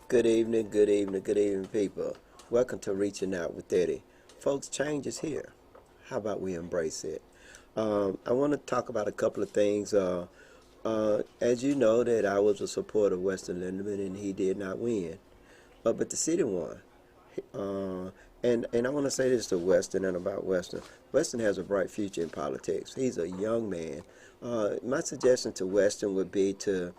Good evening, good evening, good evening, people. Welcome to Reaching Out with Eddie. Folks, change is here. How about we embrace it? I want to talk about a couple of things. As you know, that I was a supporter of Weston Lindeman and he did not win. But the city won. And I want to say this to Weston and about Weston. Weston has a bright future in politics. He's a young man. My suggestion to Weston would be to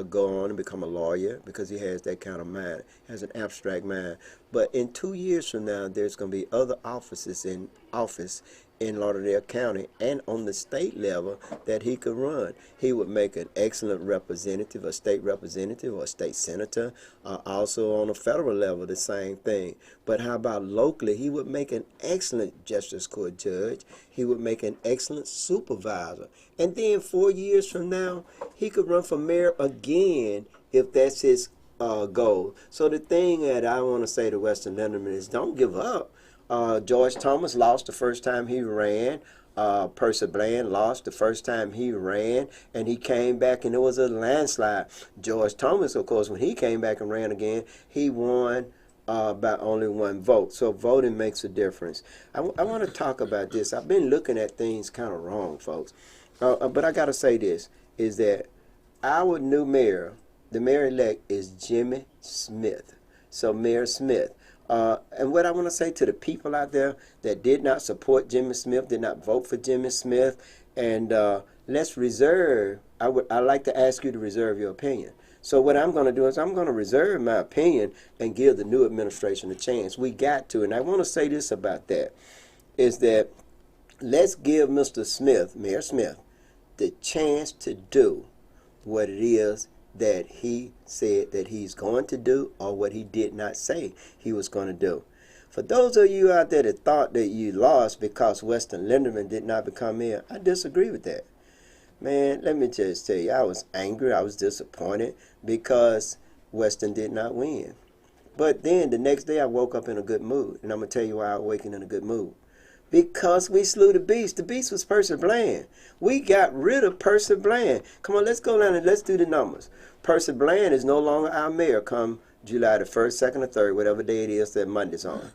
go on and become a lawyer because he has that kind of mind, has an abstract mind. But in 2 years from now, there's going to be other offices in office in Lauderdale County and on the state level that he could run. He would make an excellent representative, a state representative or a state senator. Also on a federal level, the same thing. But how about locally? He would make an excellent justice court judge. He would make an excellent supervisor. And then 4 years from now, he could run for mayor again if that's his goal. So the thing that I want to say to Weston Lindeman is don't give up. George Thomas lost the first time he ran. Percy Bland lost the first time he ran, and he came back, and it was a landslide. George Thomas, of course, when he came back and ran again, he won by only one vote. So voting makes a difference. I want to talk about this. I've been looking at things kind of wrong, folks. But I got to say this, is that our new mayor, the mayor-elect, is Jimmy Smith. So Mayor Smith. And what I want to say to the people out there that did not support Jimmy Smith, did not vote for Jimmy Smith, and let's reserve. I'd like to ask you to reserve your opinion. So what I'm going to do is I'm going to reserve my opinion and give the new administration a chance. We got to, and I want to say this about that, is that let's give Mr. Smith, Mayor Smith, the chance to do what it is that he said that he's going to do or what he did not say he was going to do. For those of you out there that thought that you lost because Weston Lindeman did not become mayor, I disagree with that. Man, let me just tell you, I was angry, I was disappointed because Weston did not win. But then the next day I woke up in a good mood, and I'm going to tell you why I awakened in a good mood. Because we slew the beast. The beast was Percy Bland. We got rid of Percy Bland. Come on, let's go down and let's do the numbers. Percy Bland is no longer our mayor come July the 1st, 2nd, or 3rd, whatever day it is that Monday's on.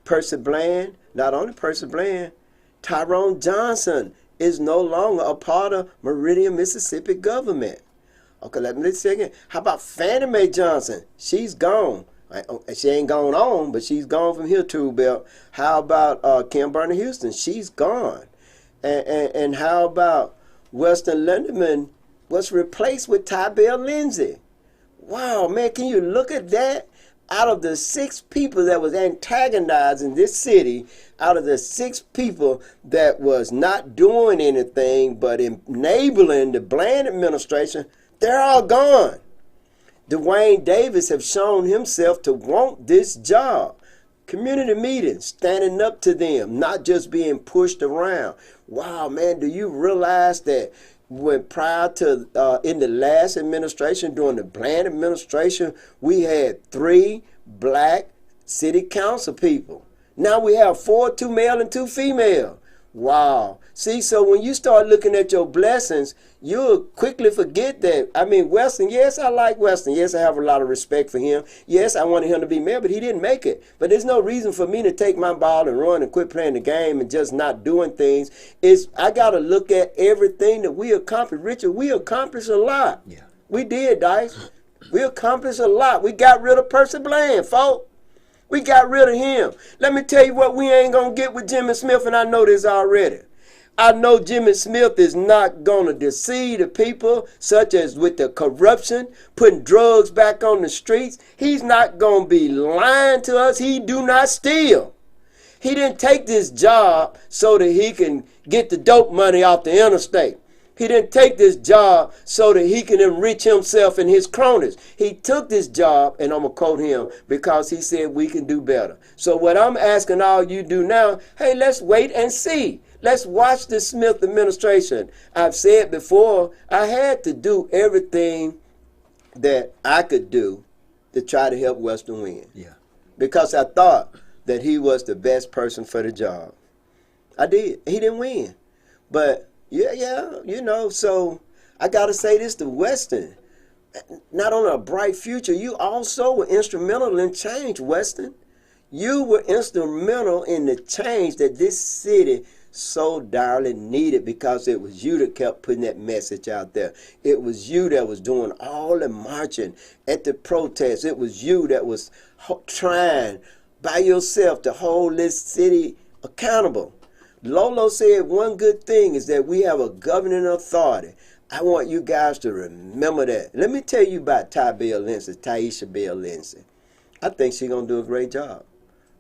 Percy Bland, not only Percy Bland, Tyrone Johnson is no longer a part of Meridian, Mississippi government. Okay, let's say again. How about Fannie Mae Johnson? She's gone. She ain't gone on, but she's gone from here to Belt. How about Kim Burner Houston? She's gone. And how about Weston Lindeman was replaced with Tybell Lindsay? Wow, man, can you look at that? Out of the 6 people that was antagonizing this city, out of the 6 people that was not doing anything but enabling the Bland administration, they're all gone. Dwayne Davis have shown himself to want this job. Community meetings, standing up to them, not just being pushed around. Wow, man, do you realize that when prior to, in the last administration, during the Bland administration, we had 3 black city council people. Now we have 4, 2 male and 2 female. Wow. See, so when you start looking at your blessings, you'll quickly forget that. I mean, Weston, yes, I like Weston. Yes, I have a lot of respect for him. Yes, I wanted him to be mayor, but he didn't make it. But there's no reason for me to take my ball and run and quit playing the game and just not doing things. I got to look at everything that we accomplished. Richard, we accomplished a lot. Yeah. We did, Dice. We accomplished a lot. We got rid of Percy Bland, folks. We got rid of him. Let me tell you what we ain't going to get with Jimmy Smith, and I know this already. I know Jimmy Smith is not going to deceive the people, such as with the corruption, putting drugs back on the streets. He's not going to be lying to us. He do not steal. He didn't take this job so that he can get the dope money off the interstate. He didn't take this job so that he can enrich himself and his cronies. He took this job, and I'm going to quote him, because he said we can do better. So what I'm asking all you do now, hey, let's wait and see. Let's watch the Smith administration. I've said before, I had to do everything that I could do to try to help Weston win. Yeah. Because I thought that he was the best person for the job. I did. He didn't win. But, yeah, so I got to say this to Weston. not only a bright future, you also were instrumental in change, Weston. You were instrumental in the change that this city so direly needed, because it was you that kept putting that message out there. It was you that was doing all the marching at the protests. It was you that was trying by yourself to hold this city accountable. Lolo said one good thing is that we have a governing authority. I want you guys to remember that. Let me tell you about Taisha Bell Lindsay. I think she's going to do a great job.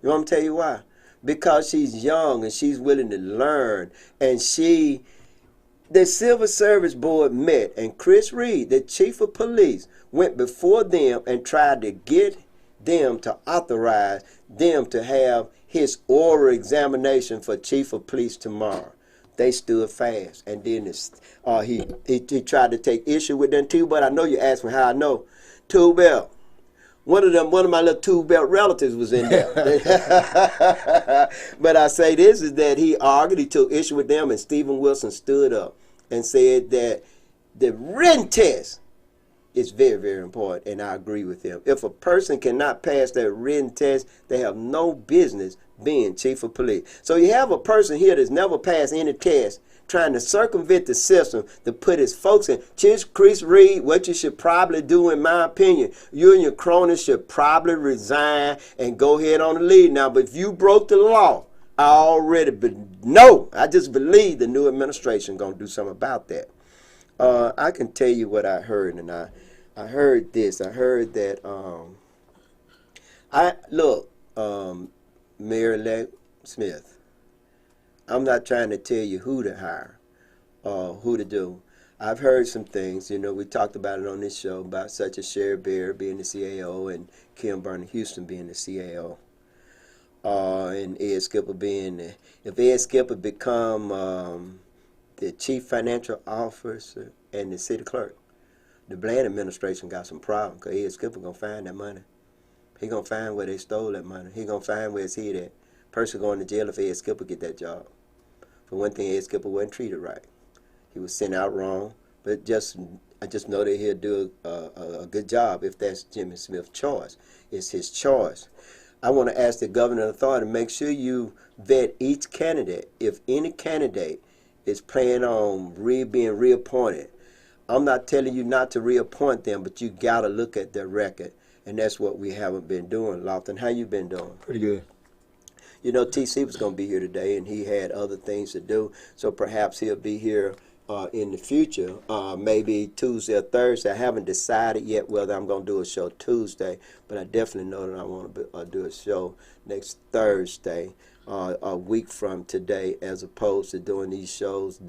You want me to tell you why? Because she's young and she's willing to learn. And the Civil Service Board met, and Chris Reed, the chief of police, went before them and tried to get them to authorize them to have his oral examination for chief of police tomorrow. They stood fast, and then he tried to take issue with them too. But I know you asked me how I know. Tool Belt. One of my little Tool Belt relatives was in there. But I say this is that he argued, he took issue with them, and Stephen Wilson stood up and said that the written test is very, very important, and I agree with him. If a person cannot pass that written test, they have no business being chief of police. So you have a person here that's never passed any test, trying to circumvent the system to put his folks in. Chris Reed, what you should probably do, in my opinion, you and your cronies should probably resign and go ahead on the lead now. But if you broke the law, I just believe the new administration going to do something about that. I can tell you what I heard, and I heard this. I heard that, Mayor-elect Smith, I'm not trying to tell you who to hire or who to do. I've heard some things, we talked about it on this show, about such as Sherry Bear being the CAO and Kim Burnham-Houston being the CAO. And Ed Skipper if Ed Skipper become the chief financial officer and the city clerk, the Bland administration got some problems, because Ed Skipper going to find that money. He going to find where they stole that money. He going to find where it's hid at. Person going to jail if Ed Skipper get that job. For one thing, Ed Skipper wasn't treated right. He was sent out wrong, but I just know that he'll do a good job if that's Jimmy Smith's choice. It's his choice. I want to ask the governing authority to make sure you vet each candidate. If any candidate is planning on being reappointed, I'm not telling you not to reappoint them, but you got to look at their record, and that's what we haven't been doing. Lofton, how you been doing? Pretty good. TC was going to be here today, and he had other things to do, so perhaps he'll be here in the future, maybe Tuesday or Thursday. I haven't decided yet whether I'm going to do a show Tuesday, but I definitely know that I want to do a show next Thursday, a week from today, as opposed to doing these shows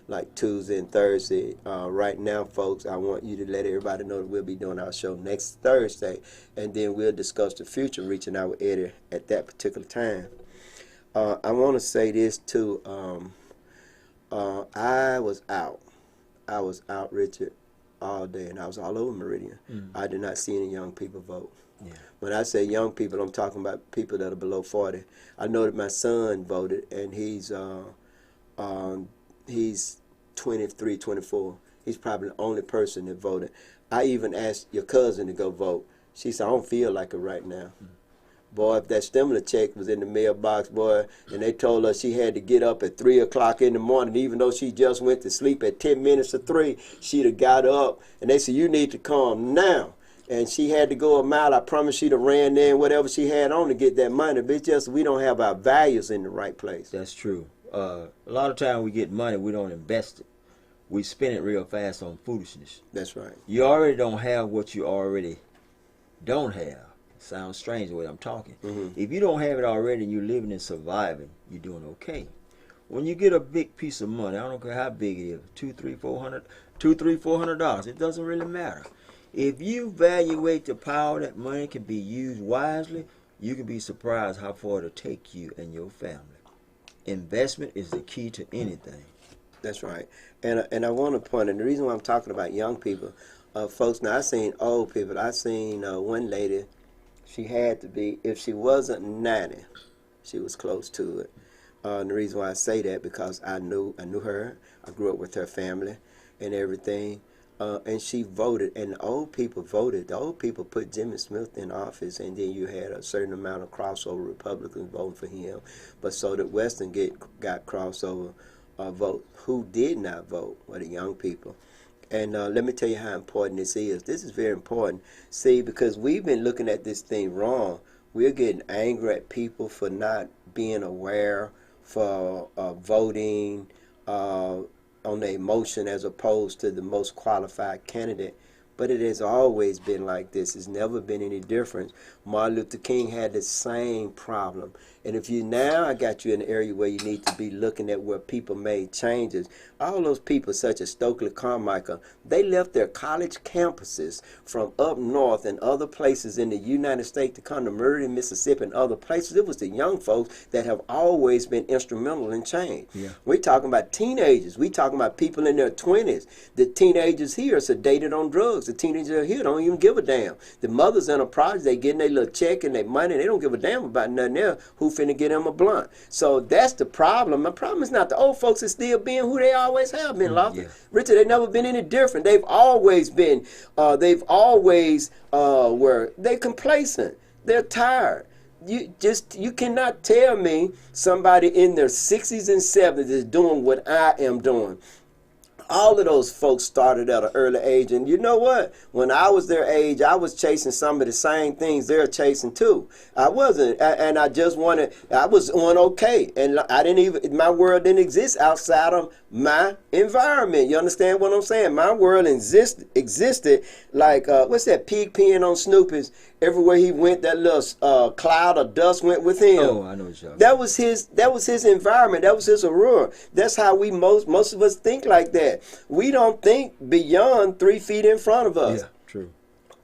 like Tuesday and Thursday. Right now, folks, I want you to let everybody know that we'll be doing our show next Thursday, and then we'll discuss the future, reaching out with Eddie at that particular time. I want to say this too. I was out, Richard, all day, and I was all over Meridian. I did not see any young people vote. Yeah. When I say young people, I'm talking about people that are below 40. I know that my son voted, and he's 23, 24. He's probably the only person that voted. I even asked your cousin to go vote. She said, I don't feel like it right now. Boy, if that stimulus check was in the mailbox, boy, and they told her she had to get up at 3 o'clock in the morning, even though she just went to sleep at 10 minutes to 3, she'd have got up, and they said, you need to come now. And she had to go a mile. I promise she'd have ran there and whatever she had on to get that money. But it's just we don't have our values in the right place. That's true. A lot of time we get money, we don't invest it. We spend it real fast on foolishness. That's right. You already don't have what you already don't have. Sounds strange the way I'm talking. If you don't have it already and you're living and surviving, you're doing okay. When you get a big piece of money, I don't care how big it is, $400, it doesn't really matter. If you evaluate the power that money can be used wisely, you can be surprised how far it'll take you and your family. Investment is the key to anything. That's right. And I want to point, and the reason why I'm talking about young people, folks, now I've seen old people. I've seen one lady, she had to be, if she wasn't 90, she was close to it. And the reason why I say that, because I knew her. I grew up with her family and everything. and she voted, and the old people voted. The old people put Jimmy Smith in office, and then you had a certain amount of crossover Republicans voting for him. But so that Western got crossover vote. Who did not vote were the young people. And let me tell you how important this is. This is very important. See, because we've been looking at this thing wrong. We're getting angry at people for not being aware, for voting on the emotion as opposed to the most qualified candidate. But it has always been like this. It's never been any different. Martin Luther King had the same problem. And if you now, I got you in an area where you need to be looking at where people made changes. All those people such as Stokely Carmichael, they left their college campuses from up north and other places in the United States to come to Meridian, Mississippi and other places. It was the young folks that have always been instrumental in change. Yeah. We're talking about teenagers. We're talking about people in their 20s. The teenagers here are sedated on drugs. The teenagers here don't even give a damn. The mothers in a project, they getting their little check and their money. They don't give a damn about nothing else. Who finna get them a blunt? So that's the problem. The problem is not the old folks are still being who they always have been, Lawson. Yeah. Richard, they've never been any different. They've always been, they're complacent. They're tired. You cannot tell me somebody in their 60s and 70s is doing what I am doing. All of those folks started at an early age, and you know what? When I was their age, I was chasing some of the same things they're chasing too. I wasn't, and I was on okay, and my world didn't exist outside of my environment. You understand what I'm saying? My world existed like, what's that pig peeing on Snoopy's? Everywhere he went, that little cloud of dust went with him. Oh, I know what you're talking about. That was his environment. That was his aurora. That's how we most of us think like that. We don't think beyond 3 feet in front of us. Yeah, true.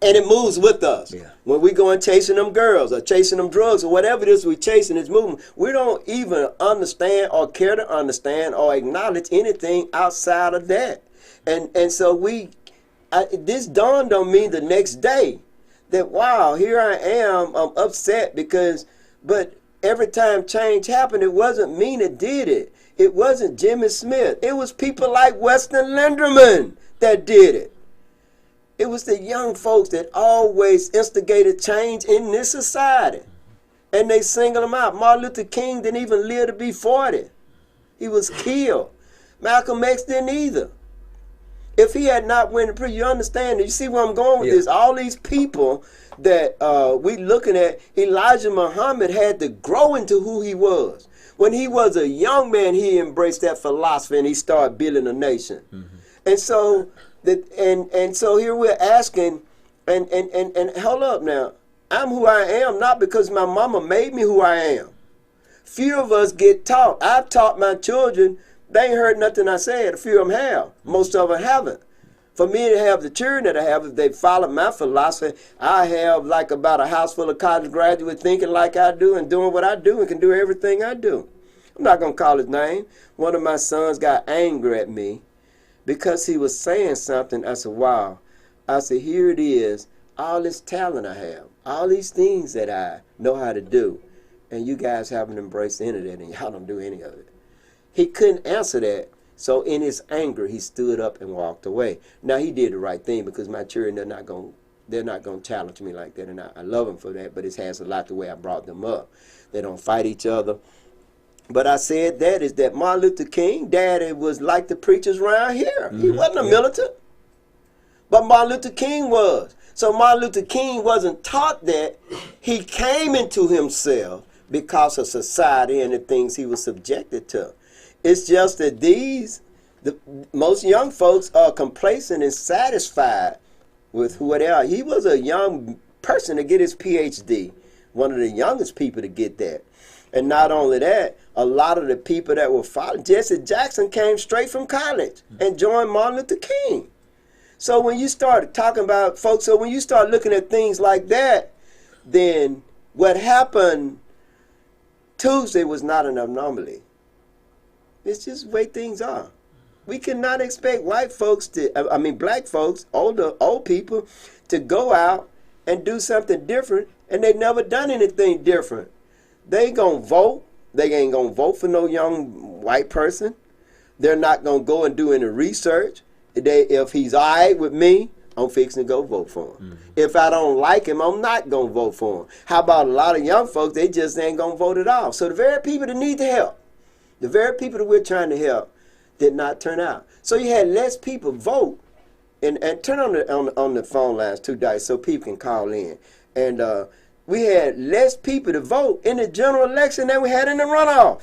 And it moves with us. Yeah. When we go and chasing them girls or chasing them drugs or whatever it is we're chasing, it's moving. We don't even understand or care to understand or acknowledge anything outside of that. And so this dawned on me the next day. That, wow, here I am, I'm upset but every time change happened, it wasn't me that did it. It wasn't Jimmy Smith. It was people like Weston Linderman that did it. It was the young folks that always instigated change in this society. And they single them out. Martin Luther King didn't even live to be 40. He was killed. Malcolm X didn't either. If he had not went to prison, you understand? You see where I'm going with this? All these people that we looking at, Elijah Muhammad had to grow into who he was. When he was a young man, he embraced that philosophy and he started building a nation. Mm-hmm. And so so here we're asking, and hold up now, I'm who I am not because my mama made me who I am. Few of us get taught. I've taught my children. They ain't heard nothing I said. A few of them have. Most of them haven't. For me to have the children that I have, if they follow my philosophy, I have like about a house full of college graduates thinking like I do and doing what I do and can do everything I do. I'm not going to call his name. One of my sons got angry at me because he was saying something. I said, wow. I said, here it is. All this talent I have. All these things that I know how to do. And you guys haven't embraced any of that and y'all don't do any of it. He couldn't answer that, so in his anger, he stood up and walked away. Now, he did the right thing because my children, they're not going to challenge me like that, and I love them for that, but it has a lot the way I brought them up. They don't fight each other. But I said that Martin Luther King, Daddy was like the preachers around here. Mm-hmm. He wasn't a militant, but Martin Luther King was. So Martin Luther King wasn't taught that. He came into himself because of society and the things he was subjected to. It's just that most young folks are complacent and satisfied with who they are. He was a young person to get his PhD, one of the youngest people to get that. And not only that, a lot of the people that were following, Jesse Jackson came straight from college and joined Martin Luther King. So when you start talking about folks, so when you start looking at things like that, then what happened Tuesday was not an anomaly. It's just the way things are. We cannot expect black folks, old people, to go out and do something different, and they've never done anything different. They gonna vote. They ain't gonna vote for no young white person. They're not gonna go and do any research. if he's all right with me, I'm fixing to go vote for him. If I don't like him, I'm not going to vote for him. How about a lot of young folks, they just ain't going to vote at all. So the very people that need the help, the very people that we're trying to help, did not turn out. So you had less people vote. And turn on the phone lines too, Dice, so people can call in. And we had less people to vote in the general election than we had in the runoff.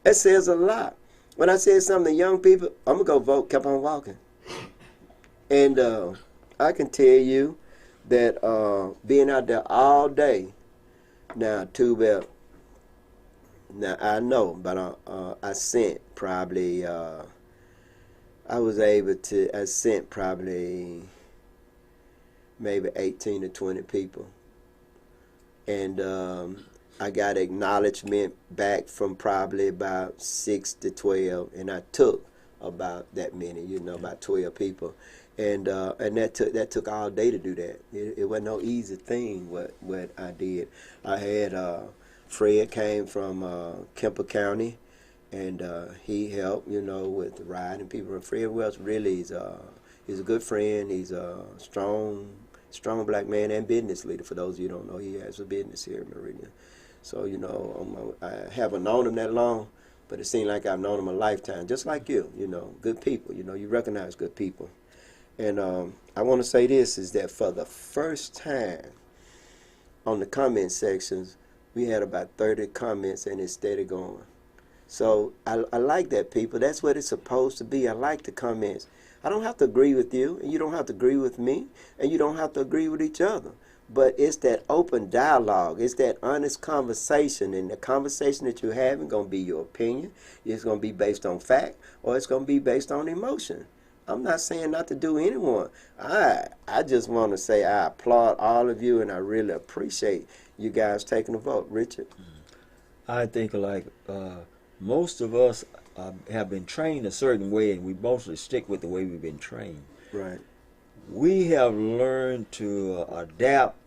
That says a lot. When I said something to young people, I'm going to go vote, kept on walking. And I can tell you that being out there all day, now, now I know, but I sent probably, I sent probably maybe 18 to 20 people. And I got acknowledgement back from probably about 6 to 12, and I took about that many, about 12 people. And that took all day to do that. It wasn't no easy thing what I did. I had Fred came from Kemper County, and he helped, with riding people. Fred Wells really is he's a good friend. He's a strong black man and business leader. For those of you who don't know, he has a business here in Meridian. So, I haven't known him that long, but it seemed like I've known him a lifetime, just like you, good people. You recognize good people. And I want to say this, is that for the first time on the comment sections, we had about 30 comments, and it's steady going. So I like that, people. That's what it's supposed to be. I like the comments. I don't have to agree with you, and you don't have to agree with me, and you don't have to agree with each other. But it's that open dialogue. It's that honest conversation, and the conversation that you're having going to be your opinion. It's going to be based on fact, or it's going to be based on emotion. I'm not saying not to do anyone. I just want to say I applaud all of you, and I really appreciate you guys taking the vote. Richard? I think most of us have been trained a certain way, and we mostly stick with the way we've been trained. Right. We have learned to adapt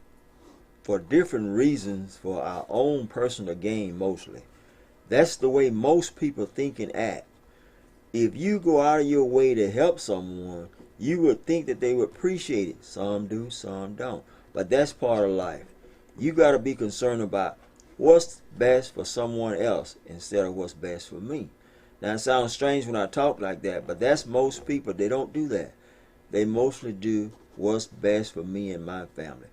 for different reasons for our own personal gain mostly. That's the way most people think and act. If you go out of your way to help someone, you would think that they would appreciate it. Some do, some don't. But that's part of life. You got to be concerned about what's best for someone else instead of what's best for me. Now, it sounds strange when I talk like that, but that's most people. They don't do that. They mostly do what's best for me and my family.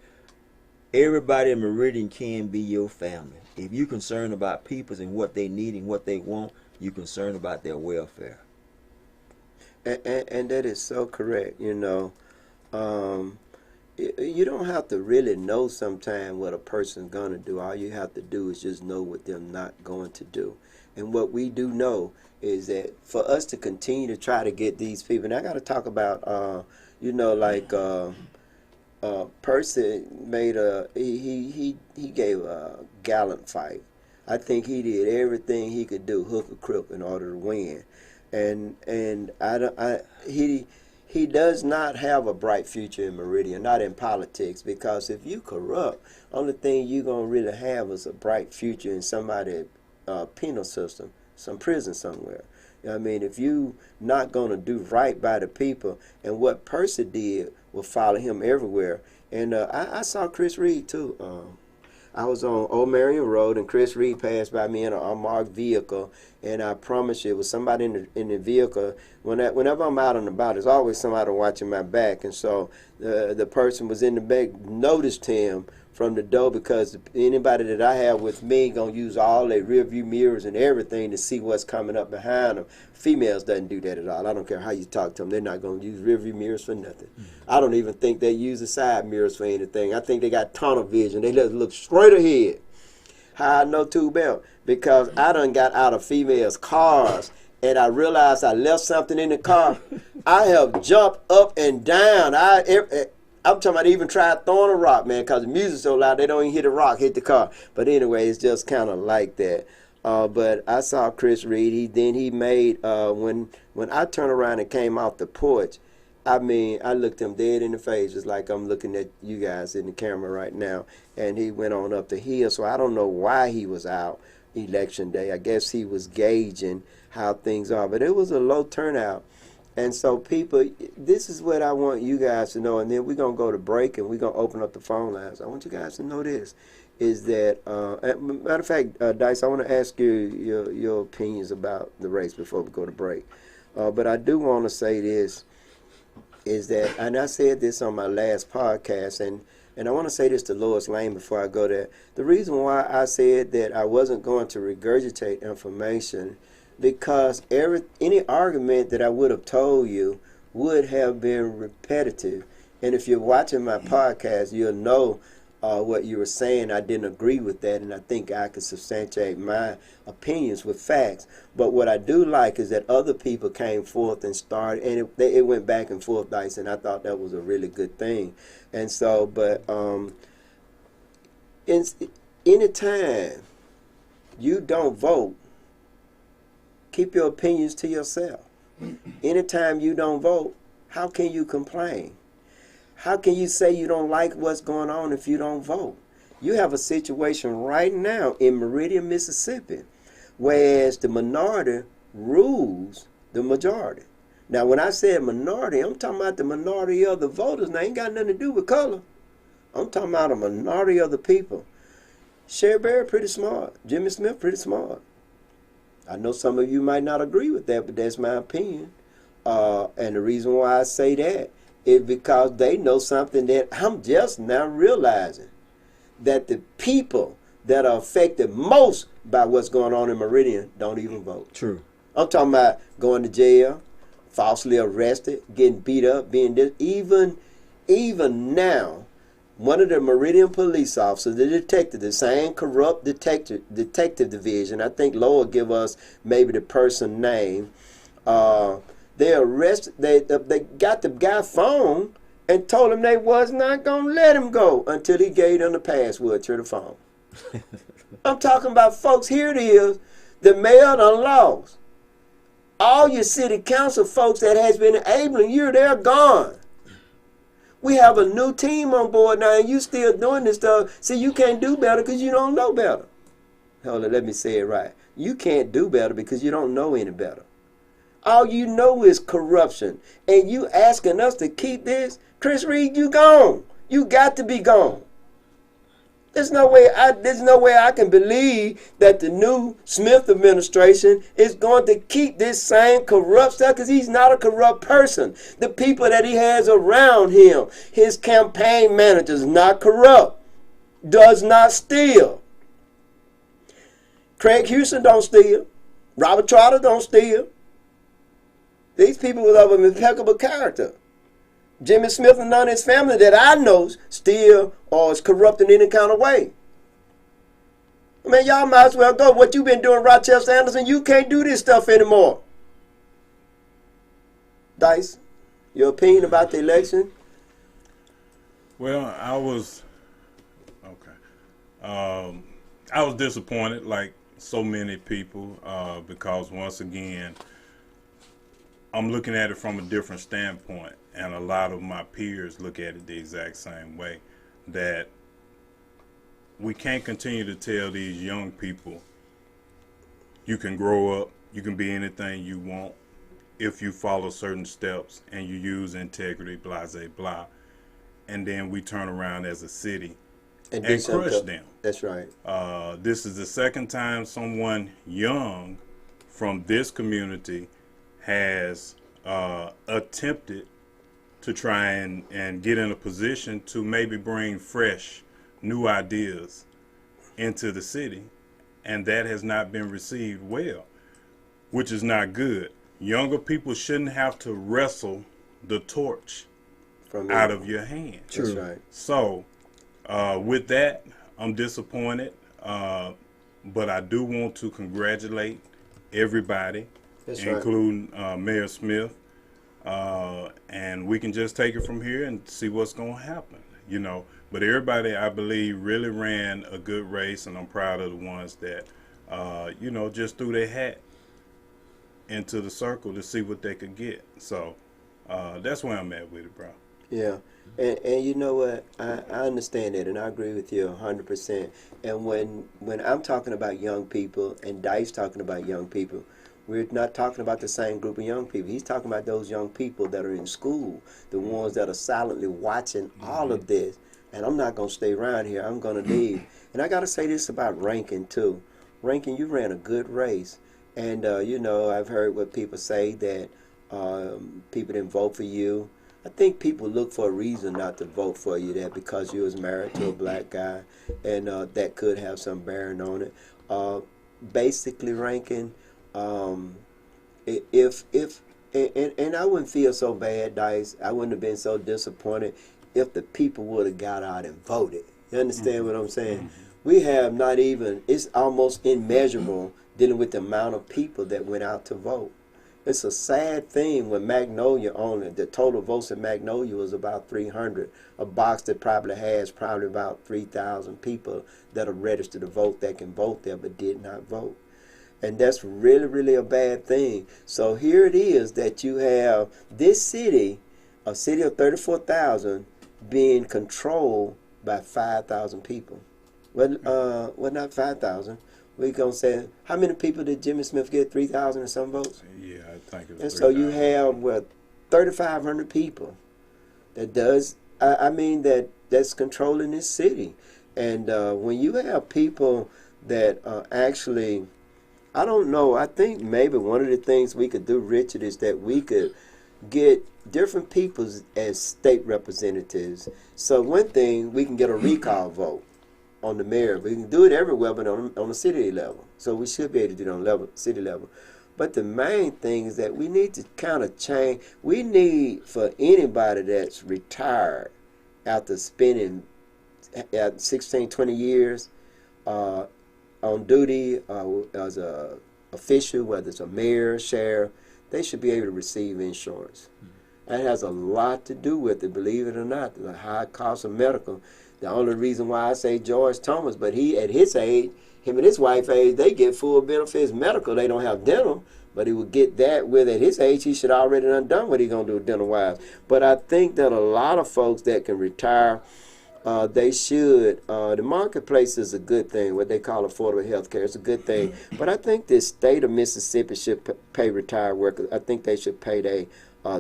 Everybody in Meridian can be your family. If you're concerned about people and what they need and what they want, you're concerned about their welfare. And that is so correct. You don't have to really know sometimes what a person's going to do. All you have to do is just know what they're not going to do. And what we do know is that for us to continue to try to get these people, and I got to talk about, Percy made he gave a gallant fight. I think he did everything he could do, hook or crook, in order to win. And he does not have a bright future in Meridian, not in politics, because if you corrupt, only thing you're going to really have is a bright future in somebody's penal system, some prison somewhere. I mean, if you not going to do right by the people, and what Percy did will follow him everywhere. And I saw Chris Reed, too. I was on Old Marion Road, and Chris Reed passed by me in an unmarked vehicle, and I promise you, it was somebody in the vehicle. Whenever I'm out and about, there's always somebody watching my back, and so the person was in the back, noticed him from the door, because anybody that I have with me gonna use all their rear view mirrors and everything to see what's coming up behind them. Females doesn't do that at all. I don't care how you talk to them. They're not gonna use rear view mirrors for nothing. I don't even think they use the side mirrors for anything. I think they got tunnel vision. They just look straight ahead. How I know too, Bell? Because I done got out of females' cars, and I realized I left something in the car. I have jumped up and down. I'm talking about even tried throwing a rock, man, because the music's so loud, they don't even hit a rock, hit the car. But anyway, it's just kind of like that. But I saw Chris Reed. He made, when I turned around and came off the porch, I mean, I looked him dead in the face, just like I'm looking at you guys in the camera right now. And he went on up the hill. So I don't know why he was out election day. I guess he was gauging how things are. But it was a low turnout. And so, people, this is what I want you guys to know. And then we're going to go to break and we're going to open up the phone lines. I want you guys to know this is that, matter of fact, Dice, I want to ask you your opinions about the race before we go to break. But I do want to say this is that, and I said this on my last podcast, and I want to say this to Lois Lane before I go there. The reason why I said that I wasn't going to regurgitate information because any argument that I would have told you would have been repetitive. And if you're watching my podcast, you'll know what you were saying. I didn't agree with that, and I think I could substantiate my opinions with facts. But what I do like is that other people came forth and started, and it went back and forth, Dice, and I thought that was a really good thing. And so, but anytime you don't vote, keep your opinions to yourself. Anytime you don't vote, how can you complain? How can you say you don't like what's going on if you don't vote? You have a situation right now in Meridian, Mississippi, whereas the minority rules the majority. Now, when I said minority, I'm talking about the minority of the voters. Now, ain't got nothing to do with color. I'm talking about a minority of the people. Sherry Berry pretty smart. Jimmy Smith pretty smart. I know some of you might not agree with that, but that's my opinion. And the reason why I say that is because they know something that I'm just now realizing, that the people that are affected most by what's going on in Meridian don't even vote. True. I'm talking about going to jail, falsely arrested, getting beat up, being this. Even now, one of the Meridian police officers, the detective, the same corrupt detective division, I think Laura give us maybe the person name, they arrested, they got the guy phone and told him they was not going to let him go until he gave them the password to the phone. I'm talking about, folks, here it is, the mayor done lost. All your city council folks that has been enabling you, they're gone. We have a new team on board now, and you still doing this stuff. See, you can't do better because you don't know better. Hold on, let me say it right. You can't do better because you don't know any better. All you know is corruption. And you asking us to keep this? Chris Reed, you gone. You got to be gone. There's no way I can believe that the new Smith administration is going to keep this same corrupt stuff, because he's not a corrupt person. The people that he has around him, his campaign managers, not corrupt, does not steal. Craig Houston don't steal. Robert Trotter don't steal. These people was of an impeccable character. Jimmy Smith and none of his family that I know steal or is corrupt in any kind of way. I mean, y'all might as well go. What you been doing, Rochester Anderson, you can't do this stuff anymore. Dice, your opinion about the election? Well, I was disappointed, like so many people, because once again, I'm looking at it from a different standpoint, and a lot of my peers look at it the exact same way, that we can't continue to tell these young people, you can grow up, you can be anything you want if you follow certain steps and you use integrity, blah, blah, blah, and then we turn around as a city and crush them. That's right. This is the second time someone young from this community has attempted to try and get in a position to maybe bring fresh, new ideas into the city, and that has not been received well, which is not good. Younger people shouldn't have to wrestle the torch out of your hand. That's right. So, with that, I'm disappointed, but I do want to congratulate everybody, including Mayor Smith, and we can just take it from here and see what's going to happen, you know. But everybody, I believe, really ran a good race, and I'm proud of the ones that, you know, just threw their hat into the circle to see what they could get. So that's where I'm at with it, bro. Yeah. And you know what? I understand that, and I agree with you 100%. And when I'm talking about young people and Dice talking about young people, We're not talking about the same group of young people. He's talking about those young people that are in school, the ones that are silently watching all of this. And I'm not going to stay around here. I'm going to leave. And I got to say this about Rankin, too. Rankin, you ran a good race. And, you know, I've heard what people say that people didn't vote for you. I think people look for a reason not to vote for you, that because you was married to a black guy, and that could have some bearing on it. Basically, Rankin, if and I wouldn't feel so bad, Dice. I wouldn't have been so disappointed if the people would have got out and voted. You understand what I'm saying? We have not even, it's almost immeasurable dealing with the amount of people that went out to vote. It's a sad thing when Magnolia only, the total votes in Magnolia was about 300. A box that probably has about 3,000 people that are registered to vote that can vote there but did not vote. And that's really, really a bad thing. So here it is that you have this city, a city of 34,000, being controlled by 5,000 people. Well, not 5,000. We're going to say, how many people did Jimmy Smith get? 3,000 and some votes? Yeah, I think it was. And so you have, 3,500 people that does, I mean, that's controlling this city. And when you have people that actually, I don't know, I think maybe one of the things we could do, Richard, is that we could get different people as state representatives. So one thing, we can get a recall vote on the mayor. We can do it everywhere, but on the city level. So we should be able to do it on city level. But the main thing is that we need to kind of change. We need for anybody that's retired after spending 16, 20 years on duty as a official, whether it's a mayor, sheriff, they should be able to receive insurance. That has a lot to do with it, believe it or not, the high cost of medical. The only reason why I say George Thomas, but he, at his age, him and his wife age, they get full benefits medical. They don't have dental, but he would get that with, at his age, he should already done what he's going to do dental-wise. But I think that a lot of folks that can retire, they should. The marketplace is a good thing, what they call affordable health care. It's a good thing. But I think the state of Mississippi should pay retired workers. I think they should pay their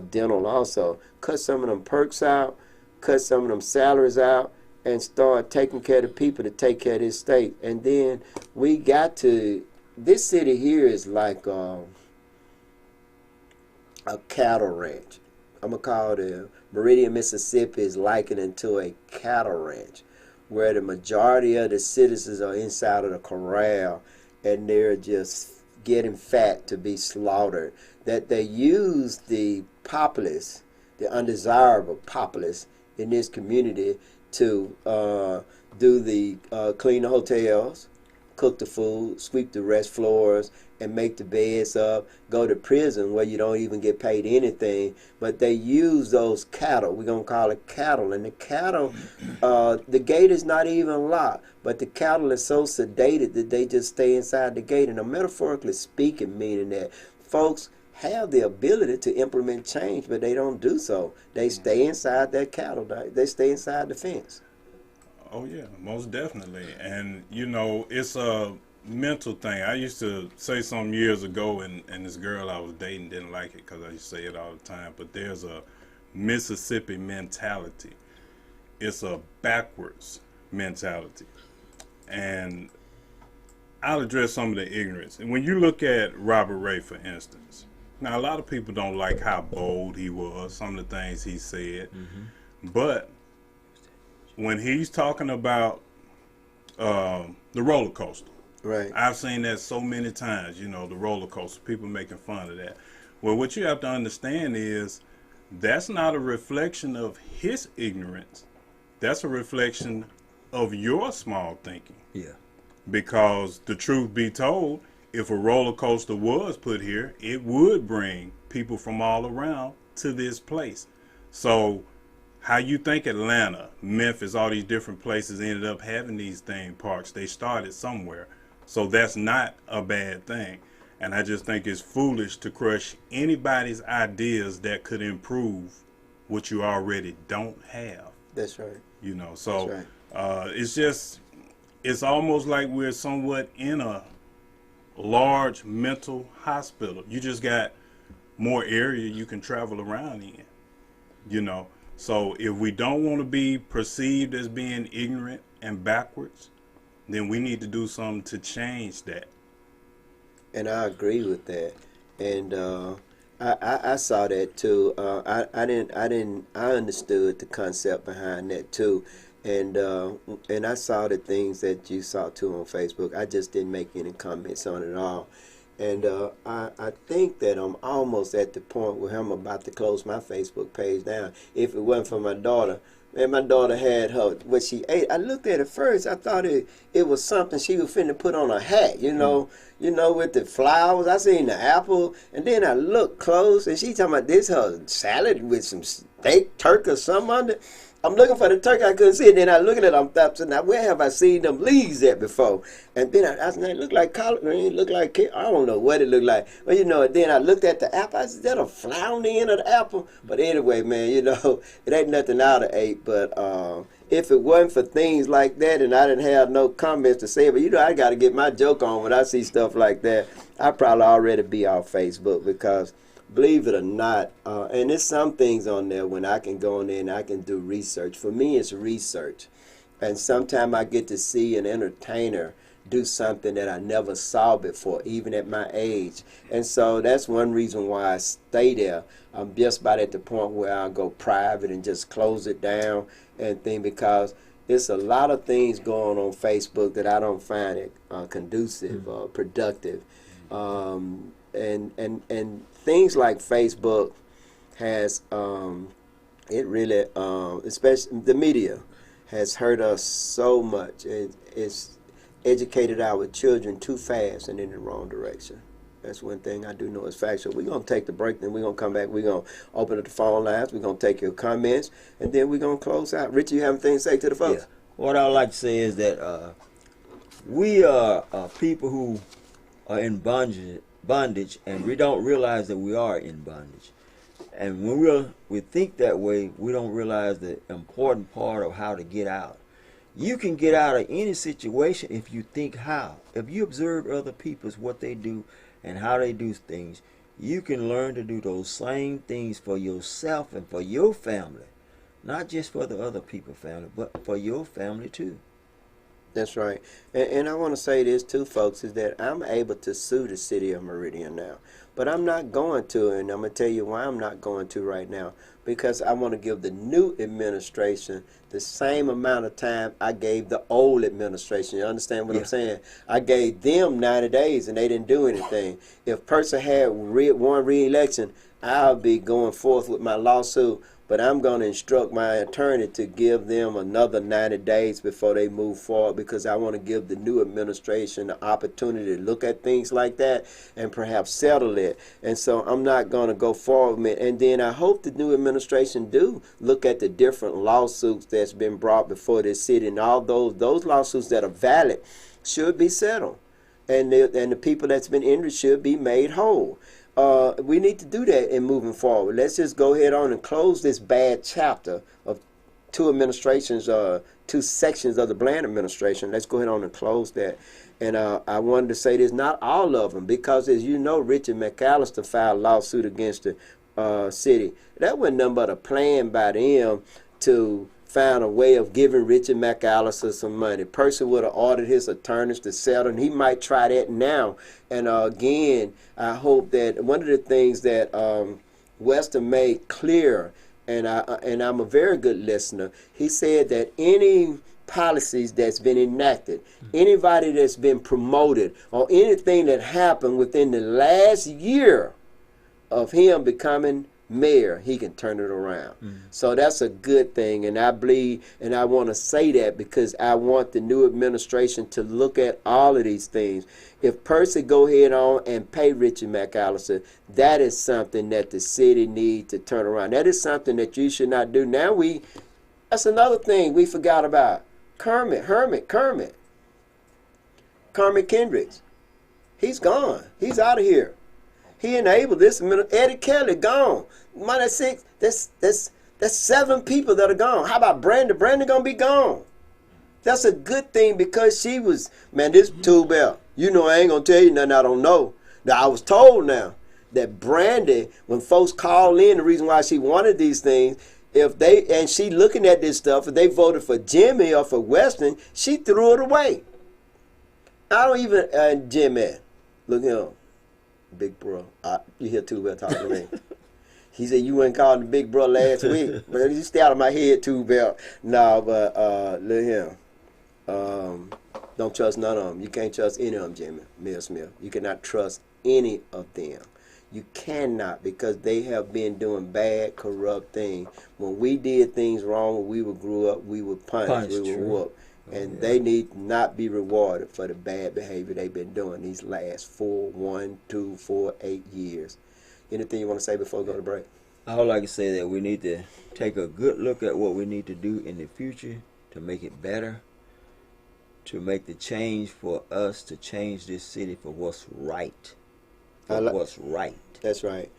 dental also. Cut some of them perks out, cut some of them salaries out, and start taking care of the people to take care of this state. And then we got to, this city here is like a cattle ranch. I'm going to call it Meridian, Mississippi is likened to a cattle ranch where the majority of the citizens are inside of the corral and they're just getting fat to be slaughtered. That they use the populace, the undesirable populace in this community to do the clean the hotels, cook the food, sweep the rest floors, and make the beds up, go to prison where you don't even get paid anything. But they use those cattle, we're going to call it cattle, and the cattle, the gate is not even locked, but the cattle is so sedated that they just stay inside the gate. And metaphorically speaking, meaning that folks have the ability to implement change, but they don't do so. They stay inside that cattle. They stay inside the fence. Oh, yeah, most definitely. And, you know, it's a mental thing. I used to say some years ago, and this girl I was dating didn't like it because I used to say it all the time, but there's a Mississippi mentality. It's a backwards mentality. And I'll address some of the ignorance. And when you look at Robert Ray, for instance, now a lot of people don't like how bold he was, some of the things he said, but when he's talking about the roller coaster, right? I've seen that so many times, you know, the roller coaster, people making fun of that. Well, what you have to understand is that's not a reflection of his ignorance. That's a reflection of your small thinking. Yeah. Because the truth be told, if a roller coaster was put here, it would bring people from all around to this place. So how you think Atlanta, Memphis, all these different places ended up having these theme parks, they started somewhere. So that's not a bad thing. And I just think it's foolish to crush anybody's ideas that could improve what you already don't have. That's right. You know, so That's right. it's almost like we're somewhat in a large mental hospital. You just got more area you can travel around in, you know. So if we don't want to be perceived as being ignorant and backwards, then we need to do something to change that. And I agree with that. And I saw that too. I understood the concept behind that too. And I saw the things that you saw too on Facebook. I just didn't make any comments on it at all. And I think that I'm almost at the point where I'm about to close my Facebook page down. If it wasn't for my daughter, man, my daughter had what she ate. I looked at it first. I thought it was something she was finna put on a hat, you know, with the flowers. I seen the apple, and then I looked close, and she talking about this her salad with some steak, turkey, or something under. I'm looking for the turkey. I couldn't see it. Then I looking at them thoughts, and now where have I seen them leaves at before? And then I said, it looked like collard green. It looked like, I don't know what it looked like. But, then I looked at the apple. I said, is that a flower on the end of the apple? But anyway, man, it ain't nothing out of ate. But if it wasn't for things like that, and I didn't have no comments to say, but, I got to get my joke on when I see stuff like that, I'd probably already be off Facebook because, believe it or not, and there's some things on there when I can go on there and I can do research. For me, it's research. And sometimes I get to see an entertainer do something that I never saw before, even at my age. And so that's one reason why I stay there. I'm just about at the point where I'll go private and just close it down and thing, because there's a lot of things going on Facebook that I don't find it conducive or productive. And things like Facebook has, it really, especially the media, has hurt us so much. It's educated our children too fast and in the wrong direction. That's one thing I do know is factual. We're going to take the break, then we're going to come back. We're going to open up the phone lines. We're going to take your comments, and then we're going to close out. Richie, you have anything to say to the folks? Yeah. What I would like to say is that we are people who are in bondage, and we don't realize that we are in bondage. And when we think that way, we don't realize the important part of how to get out. You can get out of any situation if you think how. If you observe other people's what they do and how they do things, you can learn to do those same things for yourself and for your family. Not just for the other people's family, but for your family too. That's right. And I want to say this too, folks, is that I'm able to sue the city of Meridian now. But I'm not going to, and I'm going to tell you why I'm not going to right now. Because I want to give the new administration the same amount of time I gave the old administration. You understand what I'm saying? I gave them 90 days and they didn't do anything. If person had won re-election, I'll be going forth with my lawsuit. But I'm going to instruct my attorney to give them another 90 days before they move forward, because I want to give the new administration the opportunity to look at things like that and perhaps settle it. And so I'm not going to go forward with it. And then I hope the new administration do look at the different lawsuits that's been brought before this city, and all those lawsuits that are valid should be settled. And the people that's been injured should be made whole. We need to do that in moving forward. Let's just go ahead on and close this bad chapter of two administrations, two sections of the Bland administration. Let's go ahead on and close that. And I wanted to say this, not all of them, because as you know, Richard McAllister filed a lawsuit against the city. That wasn't nothing but a plan by them to find a way of giving Richard McAllister some money. Person would have ordered his attorneys to settle, and he might try that now. And again, I hope that one of the things that Weston made clear, and I'm a very good listener, he said that any policies that's been enacted, anybody that's been promoted, or anything that happened within the last year of him becoming mayor, he can turn it around. So that's a good thing, and I believe, and I want to say that because I want the new administration to look at all of these things. If Percy go ahead on and pay Richard McAllister, that is something that the city needs to turn around. That is something that you should not do. Now that's another thing we forgot about. Kermit Kendricks. He's gone. He's out of here. He enabled this. Eddie Kelly gone. Man, that's six. That's 7 people that are gone. How about Brenda? Brenda gonna be gone. That's a good thing because she was, man, this tool belt. You know I ain't gonna tell you nothing I don't know. Now I was told now that Brandy, when folks call in, the reason why she wanted these things, if they and she looking at this stuff, if they voted for Jimmy or for Weston, she threw it away. I don't even Jimmy, look at him, big bro. You hear Too Bell talking to me. He said you wouldn't call him the big bro last week, but you stay out of my head, Too Bell. No, but look at him. Don't trust none of them. You can't trust any of them, Jimmy Mill Smith. You cannot trust any of them. You cannot, because they have been doing bad, corrupt things. When we did things wrong, when we were grew up, we were punished, we were whooped. And they need to not be rewarded for the bad behavior they've been doing these last 8 years. Anything you want to say before we go to break? I would like to say that we need to take a good look at what we need to do in the future to make it better, to make the change for us to change this city for what's right. What's right. That's right.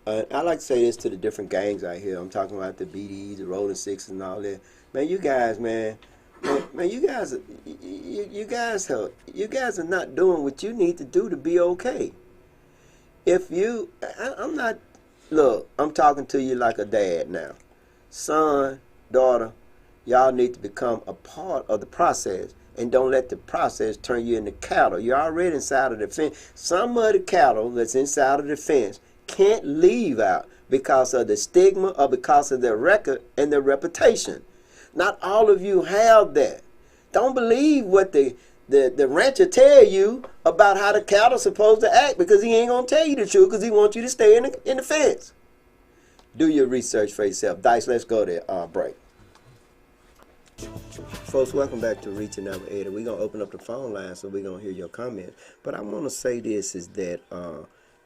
I like to say this to the different gangs out here. I'm talking about the BDs, the Rolling Sixes, and all that. Man, you guys, you guys are not doing what you need to do to be okay. If you, I'm not. Look, I'm talking to you like a dad now. Son, daughter, y'all need to become a part of the process. And don't let the process turn you into cattle. You're already inside of the fence. Some of the cattle that's inside of the fence can't leave out because of the stigma or because of their record and their reputation. Not all of you have that. Don't believe what the rancher tell you about how the cattle's supposed to act, because he ain't going to tell you the truth because he wants you to stay in the fence. Do your research for yourself. Dice, let's go there. Break. Folks, welcome back to Reaching Out with Eddie. We're going to open up the phone line, so we're going to hear your comments. But I want to say this, is that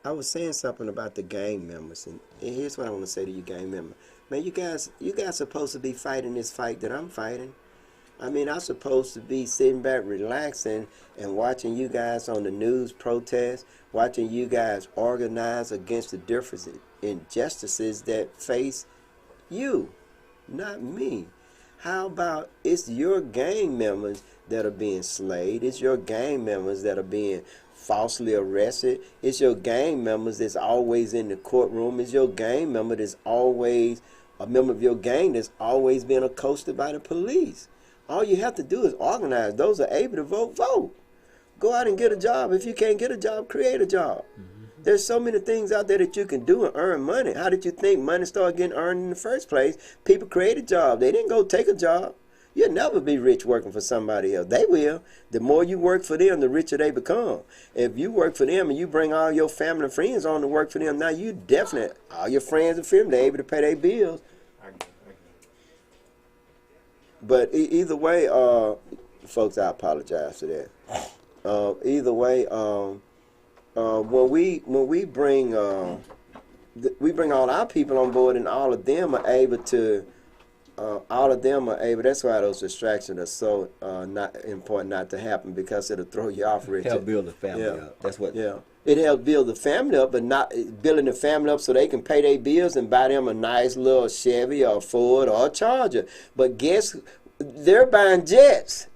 I was saying something about the gang members. And here's what I want to say to you gang members. Man, you guys supposed to be fighting this fight that I'm fighting. I mean, I'm supposed to be sitting back relaxing and watching you guys on the news protest, watching you guys organize against the different injustices that face you, not me. How about it's your gang members that are being slayed? It's your gang members that are being falsely arrested. It's your gang members that's always in the courtroom. It's your gang member that's always a member of your gang that's always being accosted by the police. All you have to do is organize. Those are able to vote, vote. Go out and get a job. If you can't get a job, create a job. There's so many things out there that you can do and earn money. How did you think money started getting earned in the first place? People created jobs. They didn't go take a job. You'll never be rich working for somebody else. They will. The more you work for them, the richer they become. If you work for them and you bring all your family and friends on to work for them, now you definitely, all your friends and family, they're able to pay their bills. But either way, folks, I apologize for that. Either way, when we bring all our people on board, and all of them are able to, that's why those distractions are so not important not to happen, because it'll throw you off, Richard. Help build the family up. That's what. Yeah. It helps build the family up, but not building the family up so they can pay their bills and buy them a nice little Chevy or Ford or a Charger. But guess, they're buying jets.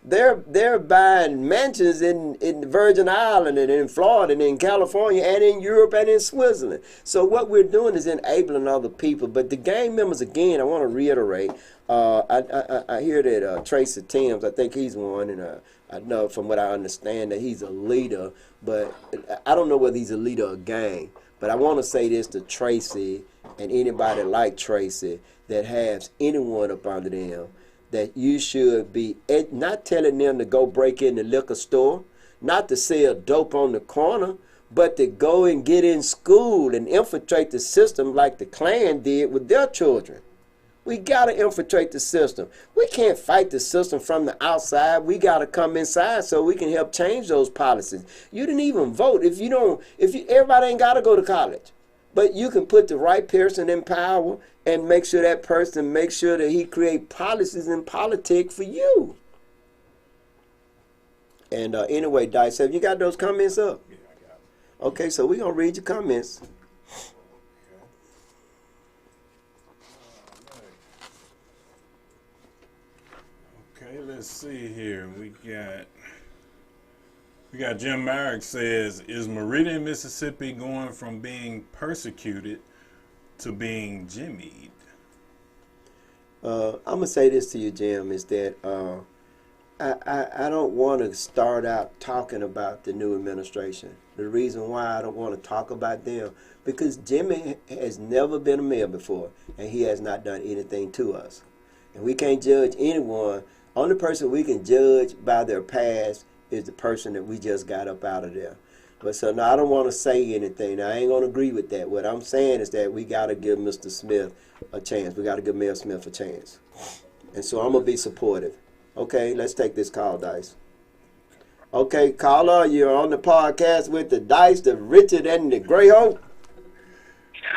they're buying mansions in the Virgin Islands and in Florida and in California and in Europe and in Switzerland. So what we're doing is enabling other people. But the gang members, again, I want to reiterate, I hear that Tracy Timms, I think he's one, and I know from what I understand that he's a leader, but I don't know whether he's a leader of a gang. But I want to say this to Tracy and anybody like Tracy that has anyone up under them, that you should be not telling them to go break in the liquor store, not to sell dope on the corner, but to go and get in school and infiltrate the system like the Klan did with their children. We got to infiltrate the system. We can't fight the system from the outside. We got to come inside so we can help change those policies. You didn't even vote. Everybody ain't got to go to college. But you can put the right person in power and make sure that person makes sure that he create policies and politics for you. And anyway, Dice, have you got those comments up? Yeah, I got it. Okay, so we're going to read your comments. Okay, let's see here. We We got Jim Marrick says, is Meridian, Mississippi going from being persecuted to being jimmied? I'm going to say this to you, Jim, is that I don't want to start out talking about the new administration. The reason why I don't want to talk about them, because Jimmy has never been a mayor before, and he has not done anything to us. And we can't judge anyone. Only person we can judge by their past is the person that we just got up out of there. But so now I don't want to say anything. Now, I ain't going to agree with that. What I'm saying is that we got to give Mr. Smith a chance. We got to give Mayor Smith a chance. And so I'm going to be supportive. Okay, let's take this call, Dice. Okay, caller, you're on the podcast with the Dice, the Richard, and the Greyhound.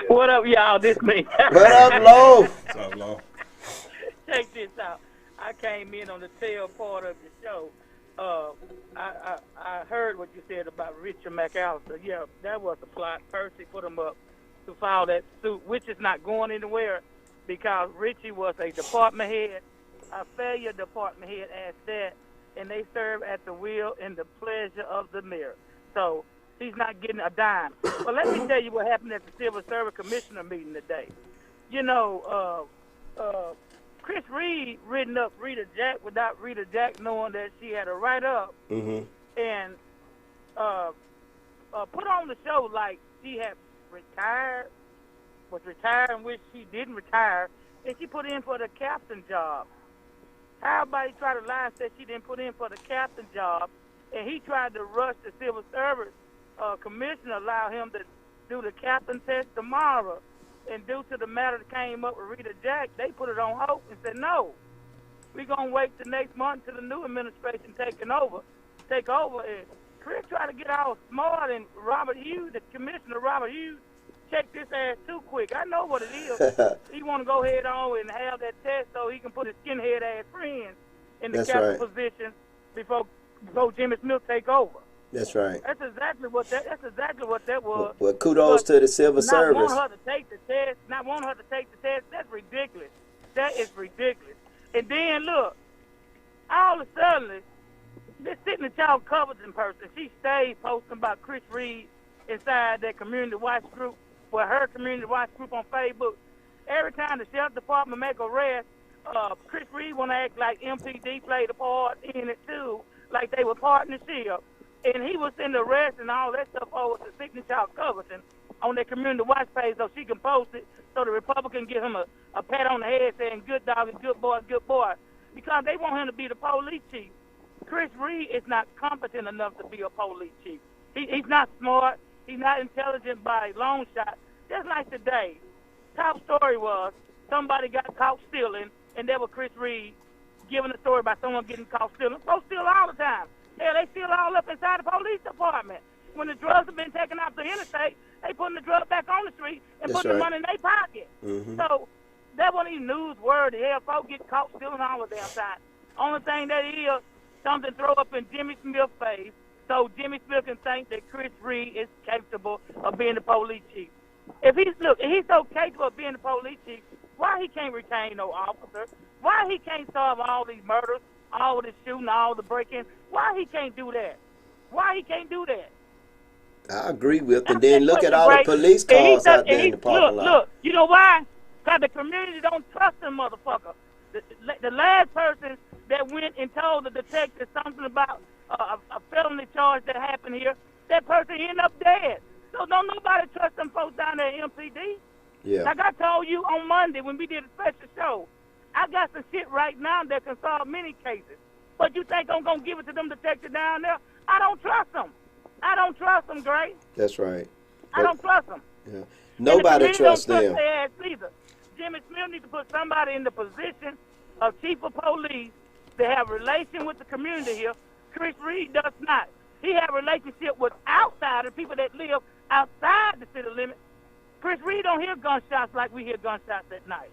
What up, y'all? This me. What up, Lo? What's up, Lo? Check this out. I came in on the tail part of the show. I heard what you said about Richard McAllister. Yeah, that was a plot. Percy put him up to file that suit, which is not going anywhere because Richie was a department head, a failure department head at that, and they serve at the will and the pleasure of the mayor. So he's not getting a dime. But let me tell you what happened at the Civil Service Commissioner meeting today. You know, Chris Reed written up Rita Jack without Rita Jack knowing that she had a write-up and put on the show like she had was retired in which she didn't retire, and she put in for the captain job. Everybody tried to lie and said she didn't put in for the captain job, and he tried to rush the Civil Service Commissioner, allow him to do the captain test tomorrow. And due to the matter that came up with Rita Jack, they put it on hold and said, no, we're going to wait the next month till the new administration take over. And Chris tried to get all smart, and Robert Hughes, the Commissioner Robert Hughes, checked this ass too quick. I know what it is. He want to go ahead on and have that test so he can put his skinhead ass friends in the captain position before Jimmy Smith take over. That's right. That's exactly what that was. Well, kudos to the civil service. Not want her to take the test. That's ridiculous. That is ridiculous. And then look, all of a sudden, this Sydney Child Covington person, she stayed posting about Chris Reed inside that community watch group, her community watch group on Facebook. Every time the sheriff department make arrest, Chris Reed want to act like MPD played a part in it too, like they were partnership. And he was in the arrest and all that stuff over to Sydney Child Covington on their community watch page so she can post it so the Republican give him a pat on the head saying, good dog and good boy, because they want him to be the police chief. Chris Reed is not competent enough to be a police chief. He's not smart. He's not intelligent by a long shot. Just like today, top story was somebody got caught stealing, and that was Chris Reed giving a story about someone getting caught stealing. Folks steal all the time. Hell, they steal all up inside the police department. When the drugs have been taken off the interstate, they putting the drugs back on the street and putting the money in their pocket. So that wasn't even newsworthy. Hell, folks get caught stealing all the damn time. Only thing that is, something throw up in Jimmy Smith's face so Jimmy Smith can think that Chris Reed is capable of being the police chief. If he's so capable of being the police chief, why he can't retain no officer? Why he can't solve all these murders, all the shooting, all the breaking? Why he can't do that? I agree with, and then look at all the police cars out there in the parking lot. Look, you know why? Because the community don't trust them motherfucker. The last person that went and told the detective something about a felony charge that happened here, that person ended up dead. So don't nobody trust them folks down there at MPD. Yeah. Like I told you on Monday when we did a special show, I got some shit right now that can solve many cases. But you think I'm going to give it to them detectives down there? I don't trust them. Gray. That's right. I don't trust them. Yeah. Nobody trusts them. Either. Jimmy Smith needs to put somebody in the position of chief of police to have relation with the community here. Chris Reed does not. He have a relationship with outsiders, people that live outside the city limits. Chris Reed don't hear gunshots like we hear gunshots at night.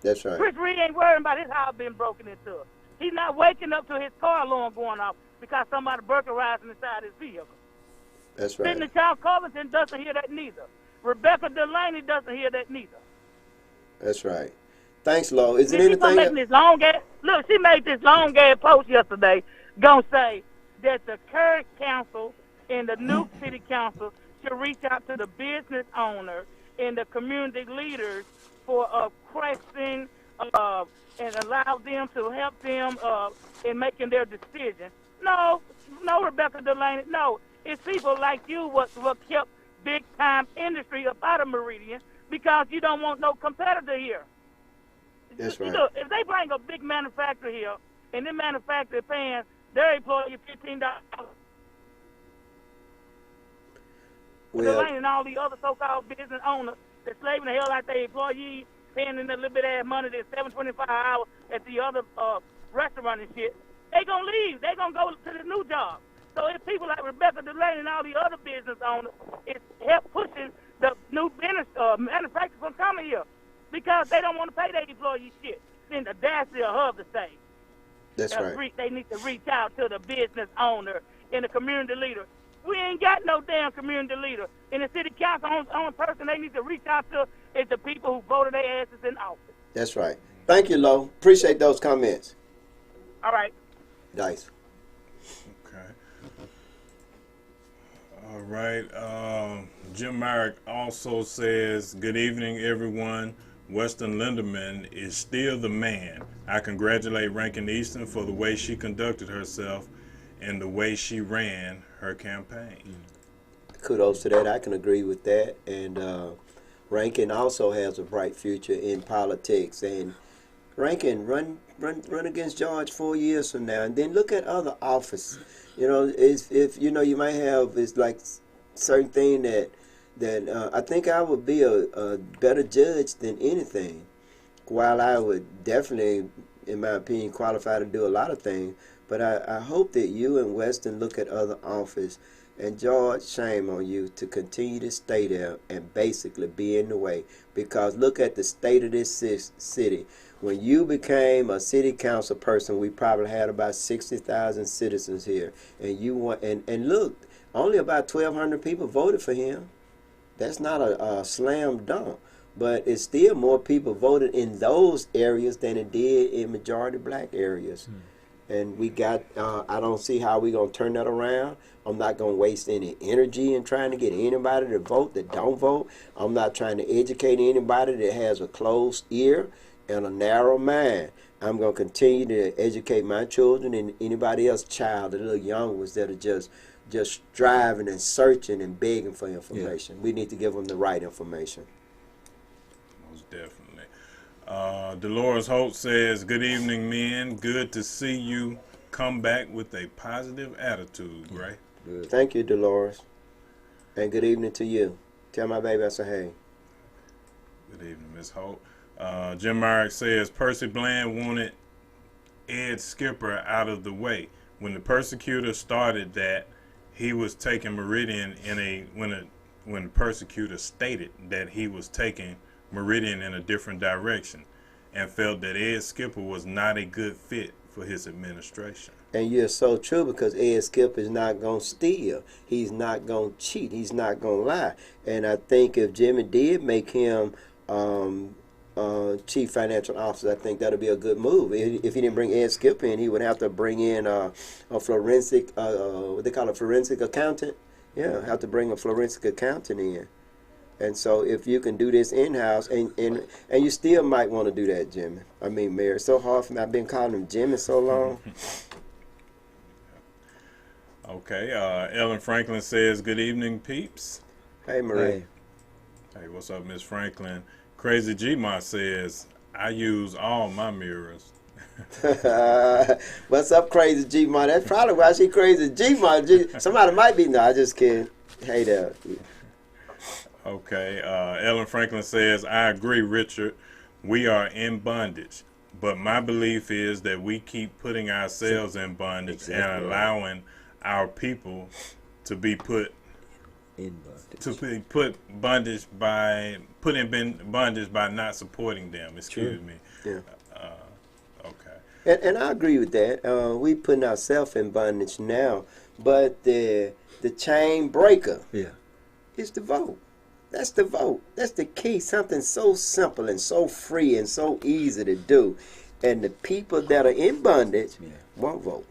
That's right. Chris Reed ain't worrying about his house being broken into. He's not waking up to his car alarm going off because somebody burglarizing inside his vehicle. That's right. Sidney Child Covington doesn't hear that neither. Rebecca Delaney doesn't hear that neither. That's right. Thanks, Lo. Is there Look, she made this long ass post yesterday, gonna say that the current council and the new city council should reach out to the business owners and the community leaders for questioning and allow them to help them in making their decisions. No, Rebecca Delaney, no. It's people like you what kept big-time industry up out of Meridian because you don't want no competitor here. That's right. Look, if they bring a big manufacturer here and the manufacturer paying their employee $15, Delaney and all the other so-called business owners that's slaving the hell out their employees, paying them a little bit of money, that's $7.25 an hour at the other restaurant and shit, they gonna leave. They gonna go to the new job. So if people like Rebecca Delaney and all the other business owners, it's help pushing the new manufacturers from coming here because they don't want to pay their employees shit. Then the audacity of her to say. That's right. They need to reach out to the business owner and the community leader. We ain't got no damn community leader. In the city council, only person they need to reach out to is the people who voted their asses in office. That's right. Thank you, Lo. Appreciate those comments. All right. Nice. Okay. All right. Jim Myrick also says, good evening, everyone. Weston Linderman is still the man. I congratulate Rankin Easton for the way she conducted herself and the way she ran her campaign. Kudos to that. I can agree with that. And Rankin also has a bright future in politics. And Rankin, run against George 4 years from now, and then look at other offices. You know, if you know, you might have it's like certain thing that I think I would be a better judge than anything. While I would definitely, in my opinion, qualify to do a lot of things, but I hope that you and Weston look at other offices. And George, shame on you to continue to stay there and basically be in the way. Because look at the state of this city. When you became a city council person, we probably had about 60,000 citizens here. And you want and look, only about 1,200 people voted for him. That's not a slam dunk. But it's still more people voted in those areas than it did in majority black areas. And we got, I don't see how we're going to turn that around. I'm not going to waste any energy in trying to get anybody to vote that don't vote. I'm not trying to educate anybody that has a closed ear and a narrow mind. I'm going to continue to educate my children and anybody else's child, the little young ones that are just striving and searching and begging for information. Yeah. We need to give them the right information. Most definitely. Dolores Holt says, good evening, men. Good to see you come back with a positive attitude, right? Good. Thank you, Dolores. And good evening to you. Tell my baby I say hey. Good evening, Miss Holt. Jim Myrick says, Percy Bland wanted Ed Skipper out of the way. When the persecutor started that, he was taking Meridian when the persecutor stated that he was taking Meridian in a different direction and felt that Ed Skipper was not a good fit for his administration. And you're so true, because Ed Skipper is not going to steal. He's not going to cheat. He's not going to lie. And I think if Jimmy did make him chief financial officer, I think that would be a good move. If he didn't bring Ed Skipper in, he would have to bring in a forensic, what they call a forensic accountant. Yeah, have to bring a forensic accountant in. And so if you can do this in-house, and you still might want to do that, Jimmy. I mean, Mayor, it's so hard for me. I've been calling him Jimmy so long. Okay, Ellen Franklin says, good evening, peeps. Hey, Marie. Hey, what's up, Miss Franklin? Crazy G-Ma says, I use all my mirrors. What's up, Crazy G-Ma? That's probably why she Crazy G-Ma. Somebody might be, no, I just kidding. Hey there. Okay, Ellen Franklin says, I agree, Richard. We are in bondage. But my belief is that we keep putting ourselves in bondage and allowing our people to be put in bondage by not supporting them. Excuse me. Yeah. Okay. And I agree with that. We putting ourselves in bondage now, but the chain breaker is the vote. That's the vote. That's the key. Something so simple and so free and so easy to do. And the people that are in bondage won't vote.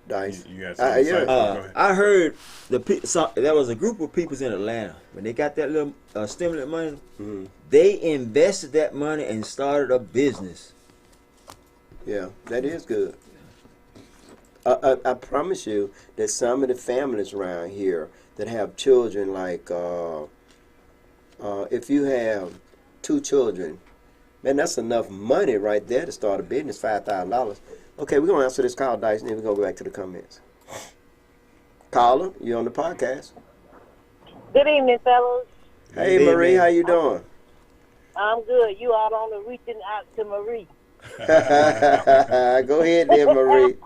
Dice. You got something to say? Yeah. Go ahead. I heard there was a group of people in Atlanta when they got that little stimulus money. They invested that money and started a business. Yeah, that is good. I promise you that some of the families around here that have children, like if you have 2 children, man, that's enough money right there to start a business, $5,000. Okay, we're going to answer this call, Dice, and then we're going to go back to the comments. Caller, you're on the podcast. Good evening, fellas. Hey, Good Marie, evening. how you doing? I'm good. You all on the reaching out to Marie. Go ahead there, Marie.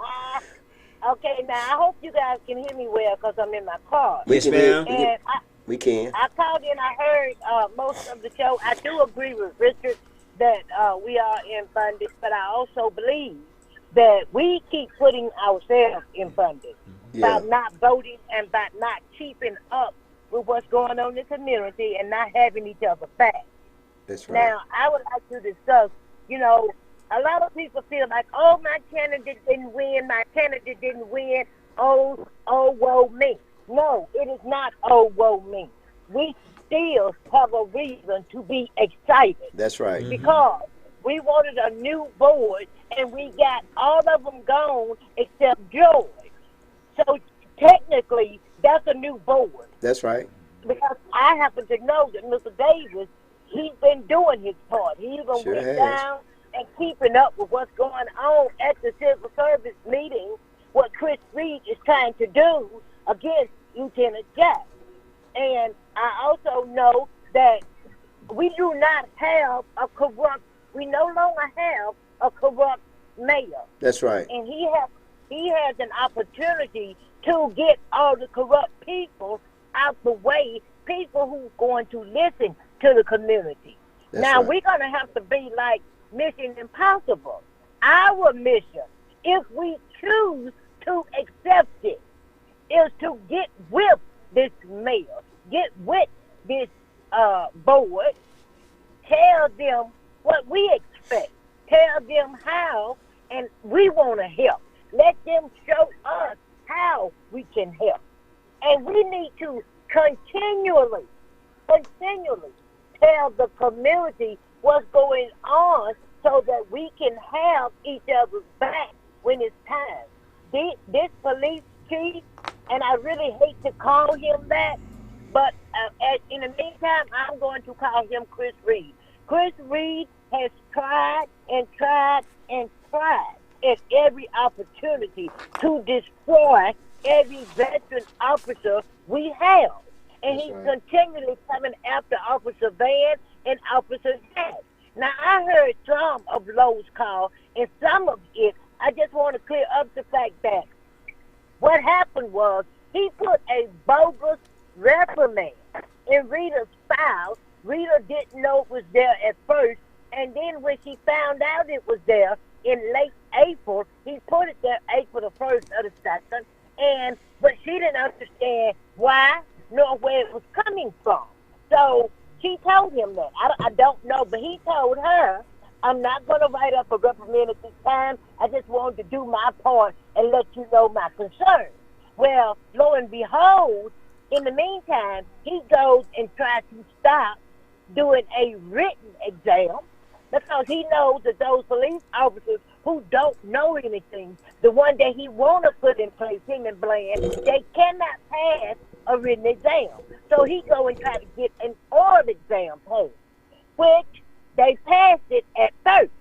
Okay, now I hope you guys can hear me well because I'm in my car. Yes, can hear- ma'am. And We can. I called in, I heard most of the show. I do agree with Richard that we are in funded, but I also believe that we keep putting ourselves in funded Yeah. by not voting and by not keeping up with what's going on in the community and not having each other back. That's right. Now, I would like to discuss, a lot of people feel like, oh, my candidate didn't win, oh, woe me. No, it is not, oh, woe me. We still have a reason to be excited That's right. because we wanted a new board and we got all of them gone except George. So technically, that's a new board. That's right. Because I happen to know that Mr. Davis, he's been doing his part. He even Sure went has. down and keeping up with what's going on at the civil service meeting, what Chris Reed is trying to do against Lieutenant Jack. And I also know that we do not have we no longer have a corrupt mayor. That's right. And he has an opportunity to get all the corrupt people out the way, people who's going to listen to the community. That's now, right. we're going to have to be like Mission Impossible. Our mission, if we choose to accept it, is to get with this mayor, get with this board, tell them what we expect, tell them how, and we want to help. Let them show us how we can help. And we need to continually tell the community what's going on so that we can have each other's back when it's time. This police chief, and I really hate to call him that, but in the meantime, I'm going to call him Chris Reed. Chris Reed has tried at every opportunity to destroy every veteran officer we have. And That's he's right. continually coming after Officer Van and Officer Jack. Now, I heard some of Lowe's call, and some of it, I just want to clear up the fact that what happened was he put a bogus reprimand in Rita's file. Rita didn't know it was there at first, and then when she found out it was there in late April, he put it there April the 1st or the 2nd, but she didn't understand why nor where it was coming from. So she told him that. I don't know, but he told her, I'm not going to write up a reprimand at this time. I just wanted to do my part and let you know my concern. Well, lo and behold, in the meantime, he goes and tries to stop doing a written exam because he knows that those police officers who don't know anything, the one that he want to put in place, him and Bland, they cannot pass a written exam. So he go and try to get an oral exam passed, which they passed it at first.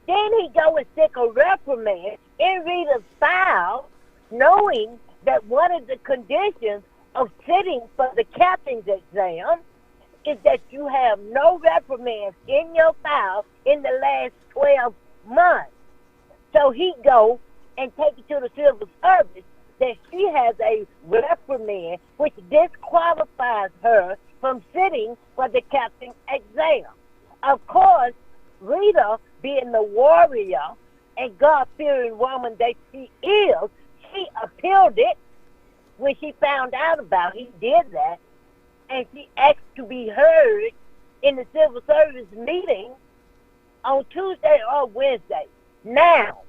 Then he go and stick a reprimand in Rita's file, knowing that one of the conditions of sitting for the captain's exam is that you have no reprimands in your file in the last 12 months. So he go and take it to the civil service that she has a reprimand which disqualifies her from sitting for the captain's exam. Of course, Rita, being the warrior and God-fearing woman that she is, she appealed it when she found out about he did that, and she asked to be heard in the civil service meeting on Tuesday or Wednesday. Now,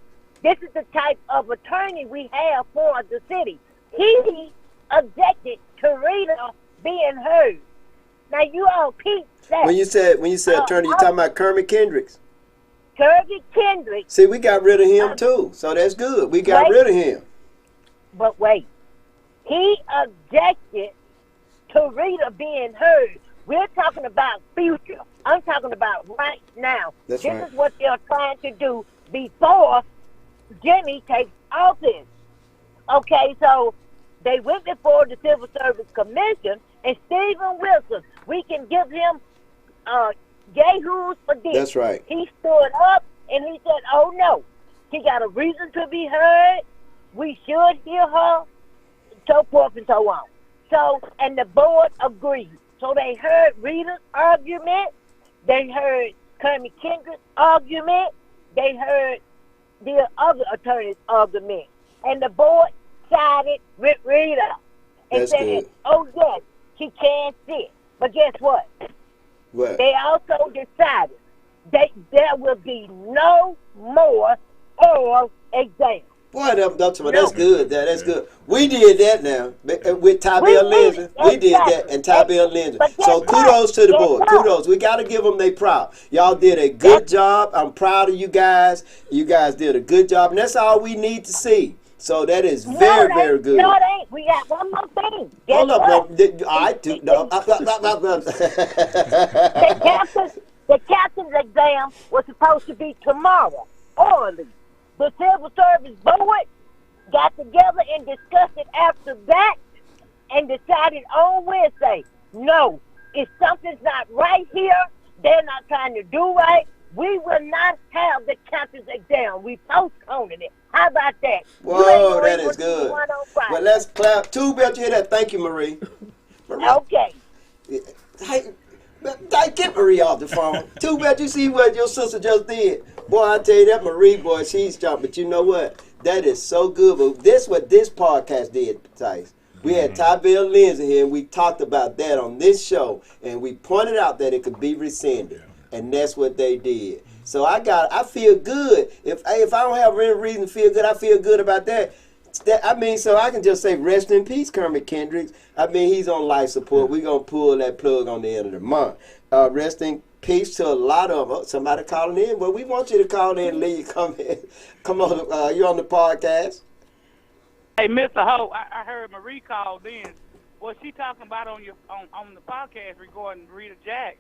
This is the type of attorney we have for the city. He objected to Rita being heard. Now you all peep that. When you said attorney, you talking about Kermit Kendricks? Kirby Kendrick. See, we got rid of him too, so that's good. We got rid of him. But wait, he objected to Rita being heard. We're talking about future. I'm talking about right now. That's this right. is what they're trying to do before Jimmy takes office. Okay, so they went before the Civil Service Commission, and Stephen Wilson, we can give him yay-hoos for this. That's right. He stood up and he said, oh no, she got a reason to be heard. We should hear her, so forth and so on. So, and the board agreed. So they heard Rita's argument. They heard Kermit Kendrick's argument. They heard the other attorney's argument. And the board sided with Rita and That's said, good. oh yes, she can sit. But guess what? What? They also decided that there will be no more oral exams. Boy, that's good. That's good. We did that now with Tybell Lindsay. We did that, and Tybell Lindsay. So kudos to the board. Kudos. We got to give them their props. Y'all did a good job. I'm proud of you guys. You guys did a good job, and that's all we need to see. So that is very, very good. No, it ain't. We got one more thing. Hold up. No, I do. No. The captain's exam was supposed to be tomorrow, orally. The Civil Service Board got together and discussed it after that and decided on Wednesday, no, if something's not right here, they're not trying to do right, we will not have the captain's exam. We postponing it. How about that? Whoa, that is good. Well, let's clap. Too bad you hear that. Thank you, Marie. Okay. Hey, get Marie off the phone. Too bad you see what your sister just did. Boy, I tell you that Marie, boy, she's jumping. But you know what? That is so good. But this what this podcast did, Tice. We had Tybell Lindsay here, and we talked about that on this show, and we pointed out that it could be rescinded, and that's what they did. So I feel good. If I don't have any reason to feel good, I feel good about that. So I can just say rest in peace, Kermit Kendricks. He's on life support. We're going to pull that plug on the end of the month. Rest in peace to a lot of them. Somebody calling in. Well, we want you to call in and let you come in. Come on, you're on the podcast. Hey, Mr. Ho, I heard Marie called in. What she talking about on the podcast regarding Rita Jack,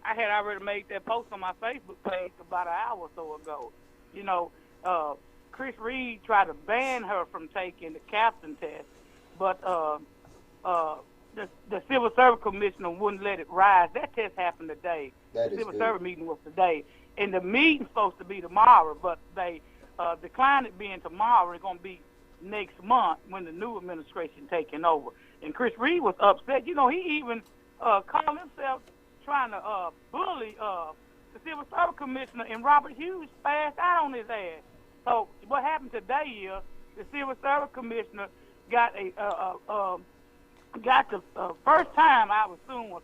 I had already made that post on my Facebook page about an hour or so ago. You know, Chris Reed tried to ban her from taking the captain test, but the Civil Service Commissioner wouldn't let it rise. That test happened today. The Civil Service meeting was today. And the meeting's supposed to be tomorrow, but they declined it being tomorrow. It's going to be next month when the new administration taking over. And Chris Reed was upset. You know, he even called himself trying to bully the Civil Service Commissioner, and Robert Hughes passed out on his ass. So what happened today is the Civil Service Commissioner got the first time, I would assume,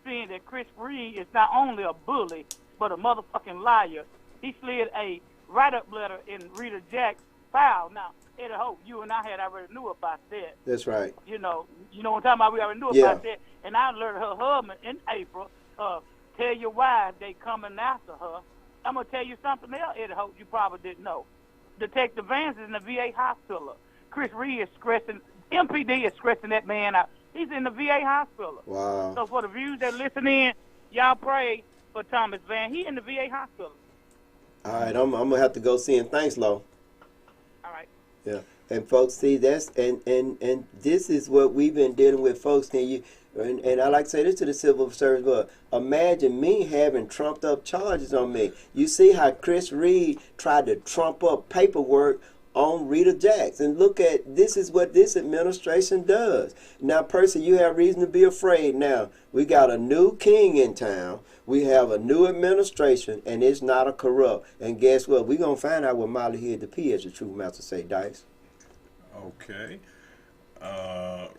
seeing that Chris Reed is not only a bully, but a motherfucking liar. He slid a write-up letter in Rita Jack's file. Now, Eddie Hope, you and I had already knew about that. That's right. You know what I'm talking about? We already knew about that. And I alerted her husband in April, tell your wife they coming after her. I'm going to tell you something else, Eddie Hope, you probably didn't know. Detective Vance is in the VA hospital. Chris Reed is stressing, MPD is stressing that man out. He's in the VA hospital. Wow. So for the viewers that listen in, y'all pray for Thomas Van. He in the VA hospital. All right, I'm going to have to go see him. Thanks, Lo. All right. Yeah. And folks, see, that's and this is what we've been dealing with, folks. And I like to say this to the civil service, but imagine me having trumped up charges on me. You see how Chris Reed tried to trump up paperwork on Rita Jacks. And look at, this is what this administration does. Now, Percy, you have reason to be afraid now. We got a new king in town. We have a new administration, and it's not a corrupt. And guess what? We're going to find out what Molly here at the P, as the truth master say, Dice. Okay.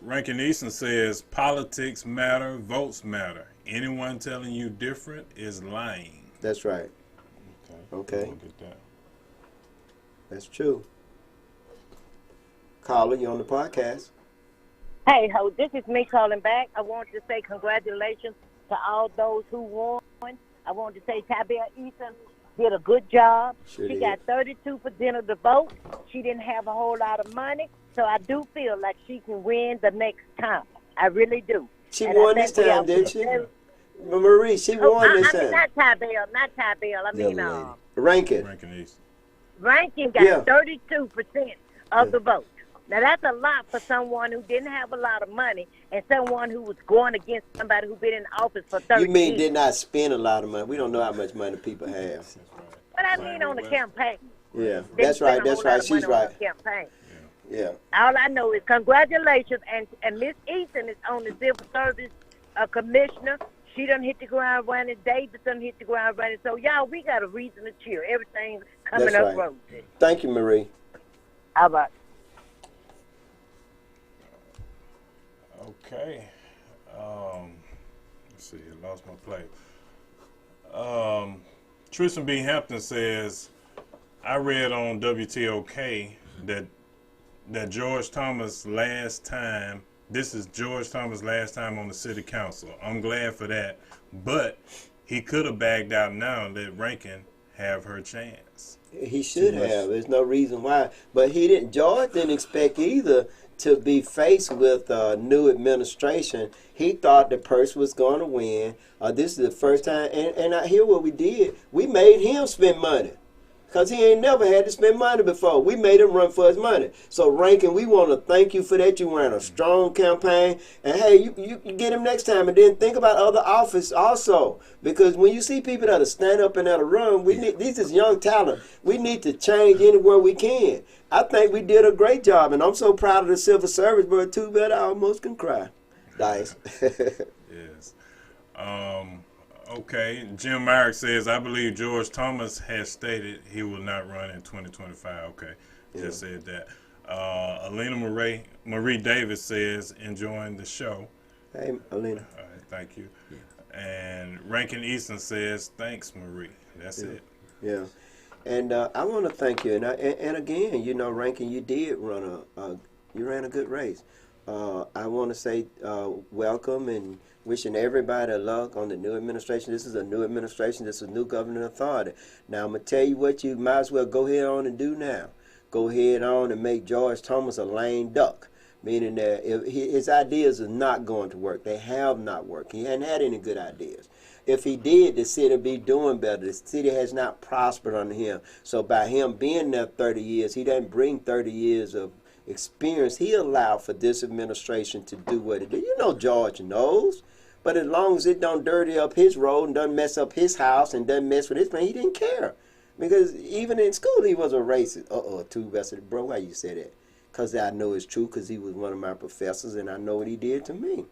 Rankin Easton says politics matter, votes matter. Anyone telling you different is lying. That's right. Okay. Okay. Look at that. That's true. Caller, you on the podcast? Hey, ho, this is me calling back. I want to say congratulations to all those who won. I want to say Tabea Eason did a good job. Sure She did. got 32% of the vote. She didn't have a whole lot of money, so I do feel like she can win the next time. I really do. She And I won this think we time, are didn't she? very- Marie, she won this I mean, time. not Tabea. I mean, other lady. Rankin. Rankin East. Rankin got Yeah. 32% of the vote. Now, that's a lot for someone who didn't have a lot of money and someone who was going against somebody who's been in office for 30 You mean years. did not spend a lot of money? We don't know how much money people have. But I mean on the campaign. Yeah, They that's right. spent a That's whole lot right. of money She's on right. the campaign. Yeah. All I know is congratulations, and Miss Easton is on the civil service commissioner. She done hit the ground running. Davis done hit the ground running. So, y'all, we got a reason to cheer. Everything's coming That's up right. rosy. Thank you, Marie. How about Okay. Let's see. I lost my place. Tristan B. Hampton says, I read on WTOK that George Thomas last time, this is George Thomas' last time on the city council. I'm glad for that. But he could have bagged out now and let Rankin have her chance. He should have. There's no reason why. But he didn't. George didn't expect either to be faced with a new administration. He thought the person was going to win. This is the first time. And I hear what we did. We made him spend money. Because he ain't never had to spend money before. We made him run for his money. So, Rankin, we want to thank you for that. You ran a strong campaign. And, hey, you get him next time. And then think about other office also. Because when you see people that'll stand up and that'll run, we need, these is young talent. We need to change anywhere we can. I think we did a great job. And I'm so proud of the civil service, but too bad I almost can cry. Dice. Yes. Okay. Jim Myrick says, I believe George Thomas has stated he will not run in 2025. Okay. Just said that. Alina Marie Davis says, enjoying the show. Hey, Alina. All right. Thank you. And Rankin Easton says, thanks, Marie. That's it. Yeah. And I want to thank you. And again, you know, Rankin, you did run you ran a good race. I want to say welcome and wishing everybody luck on the new administration. This is a new administration. This is a new governing authority. Now, I'm going to tell you what you might as well go ahead on and do now. Go ahead on and make George Thomas a lame duck, meaning that if his ideas are not going to work. They have not worked. He hadn't had any good ideas. If he did, the city would be doing better. The city has not prospered under him. So by him being there 30 years, he doesn't bring 30 years of experience. He allowed for this administration to do what it did. You know George knows. But as long as it don't dirty up his road and doesn't mess up his house and doesn't mess with his man, he didn't care. Because even in school, he was a racist. Too bad. Bro, why you say that? Because I know it's true because he was one of my professors and I know what he did to me.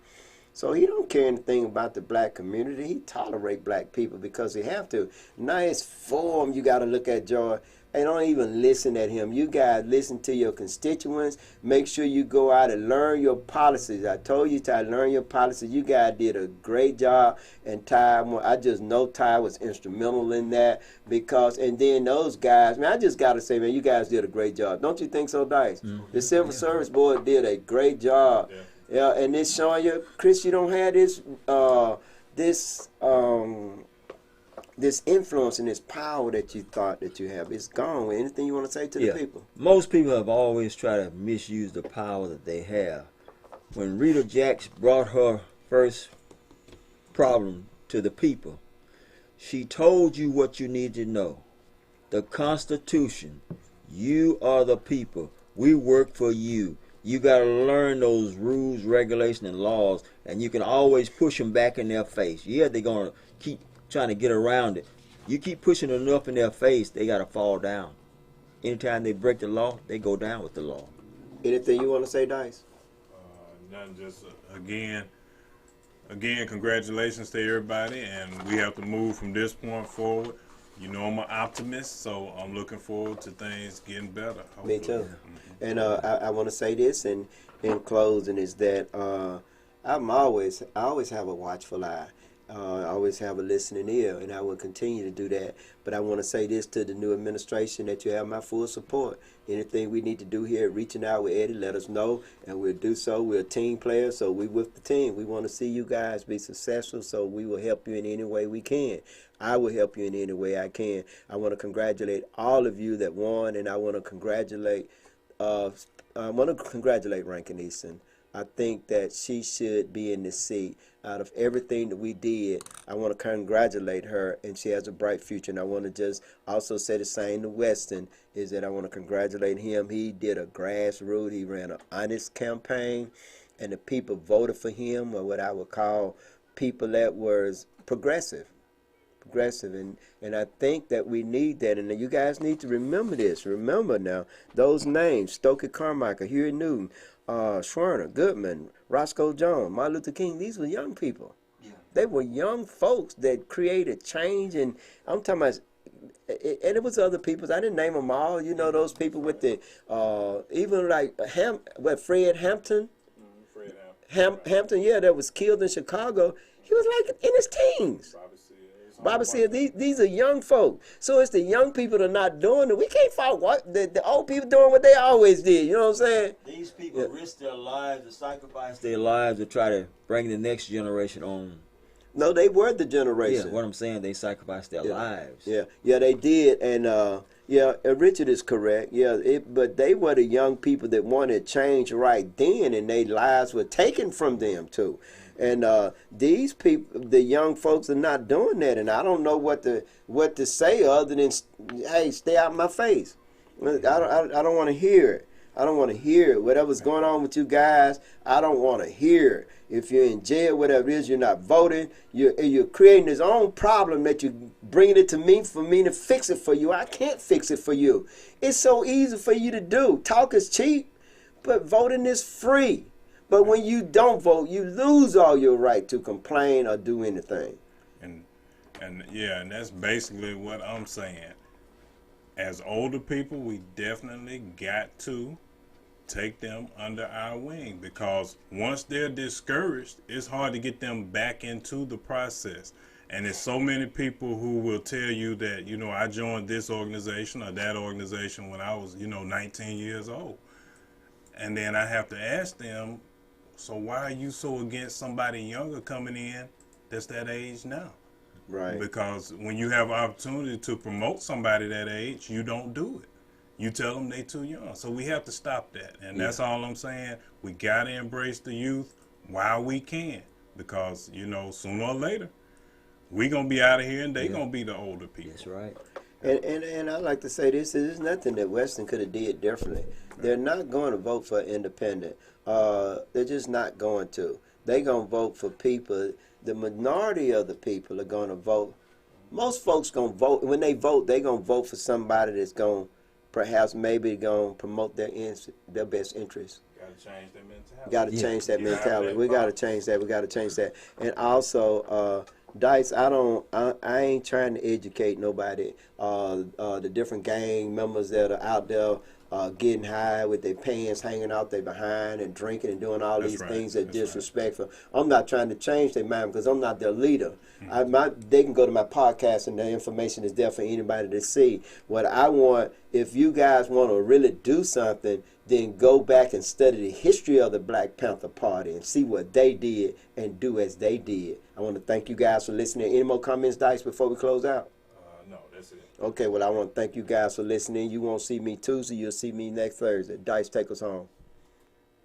So he don't care anything about the black community. He tolerate black people because he have to. Nice form you got to look at George. And don't even listen at him. You guys listen to your constituents. Make sure you go out and learn your policies. I told you to learn your policies. You guys did a great job. And Ty, I just know Ty was instrumental in that. Because, and then those guys, man, I just got to say, man, you guys did a great job. Don't you think so, Dice? Mm-hmm. The Civil Service Board did a great job. Yeah, and it's showing you, Chris, you don't have this influence and this power that you thought that you have. It's gone. Anything you want to say to the people? Most people have always tried to misuse the power that they have. When Rita Jacks brought her first problem to the people, she told you what you need to know. The Constitution. You are the people. We work for you. You got to learn those rules, regulations, and laws, and you can always push them back in their face. Yeah, they're going to keep trying to get around it. You keep pushing it enough in their face, they got to fall down. Anytime they break the law, they go down with the law. Anything you want to say, Dice? Nothing, just again, congratulations to everybody, and we have to move from this point forward. You know I'm an optimist, so I'm looking forward to things getting better. Hopefully. Me too. And I want to say this in closing is that I always have a watchful eye. I always have a listening ear, and I will continue to do that. But I want to say this to the new administration, that you have my full support. Anything we need to do here, reaching out with Eddie, let us know, and we'll do so. We're a team player, so we with the team. We want to see you guys be successful, so we will help you in any way we can. I will help you in any way I can. I want to congratulate all of you that won, and I want to congratulate Rankin Easton. I think that she should be in this seat. Out of everything that we did, I want to congratulate her, and she has a bright future. And I want to just also say the same to Weston, is that I want to congratulate him. He did a grassroots, he ran an honest campaign, and the people voted for him, or what I would call people that was progressive. And I think that we need that, and you guys need to remember this. Remember now, those names: Stokely Carmichael, Huey Newton, Schwerner, Goodman, Roscoe Jones, Martin Luther King. These were young people. Yeah. They were young folks that created change, and I'm talking about, and it was other people. I didn't name them all. You know, those people with the, even like Fred Hampton. Hampton, yeah, that was killed in Chicago. He was like in his teens. Bobby said these are young folk. So it's the young people that are not doing it. We can't fight the old people doing what they always did. You know what I'm saying? These people risk their lives, to sacrifice their lives to try to bring the next generation on. No, they were the generation. Yeah, what I'm saying, they sacrificed their lives. Yeah, they did. And Richard is correct. Yeah, but they were the young people that wanted change right then, and their lives were taken from them too. And these people, the young folks, are not doing that, and I don't know what to say other than, hey, stay out of my face. I don't want to hear it. I don't want to hear it. Whatever's going on with you guys, I don't want to hear it. If you're in jail, whatever it is, you're not voting. You're creating this own problem that you're bringing it to me for me to fix it for you. I can't fix it for you. It's so easy for you to do. Talk is cheap, but voting is free. But when you don't vote, you lose all your right to complain or do anything. And that's basically what I'm saying. As older people, we definitely got to take them under our wing, because once they're discouraged, it's hard to get them back into the process. And there's so many people who will tell you that, I joined this organization or that organization when I was, 19 years old. And then I have to ask them, so why are you so against somebody younger coming in that's that age now? Right. Because when you have opportunity to promote somebody that age, you don't do it. You tell them they too young. So we have to stop that. And that's all I'm saying. We got to embrace the youth while we can, because, sooner or later, we going to be out of here and they going to be the older people. That's right. And I like to say this: there's nothing that Weston could have did differently. They're not going to vote for independent. They're just not going to. They're going to vote for people. The minority of the people are going to vote. Most folks going to vote. When they vote, they're going to vote for somebody that's going to perhaps maybe going to promote their best interests. Got to change their mentality. Got to change that mentality. We got to change that. We got to change that. And also, Dice, I ain't trying to educate nobody. The different gang members that are out there getting high with their pants hanging out their behind and drinking and doing all these things that disrespectful. I'm not trying to change their mind, because I'm not their leader. They can go to my podcast and the information is there for anybody to see. What I want, if you guys want to really do something, then go back and study the history of the Black Panther Party and see what they did and do as they did. I want to thank you guys for listening. Any more comments, Dice, before we close out? No, that's it. Okay, well, I want to thank you guys for listening. You won't see me Tuesday. You'll see me next Thursday. Dice, take us home.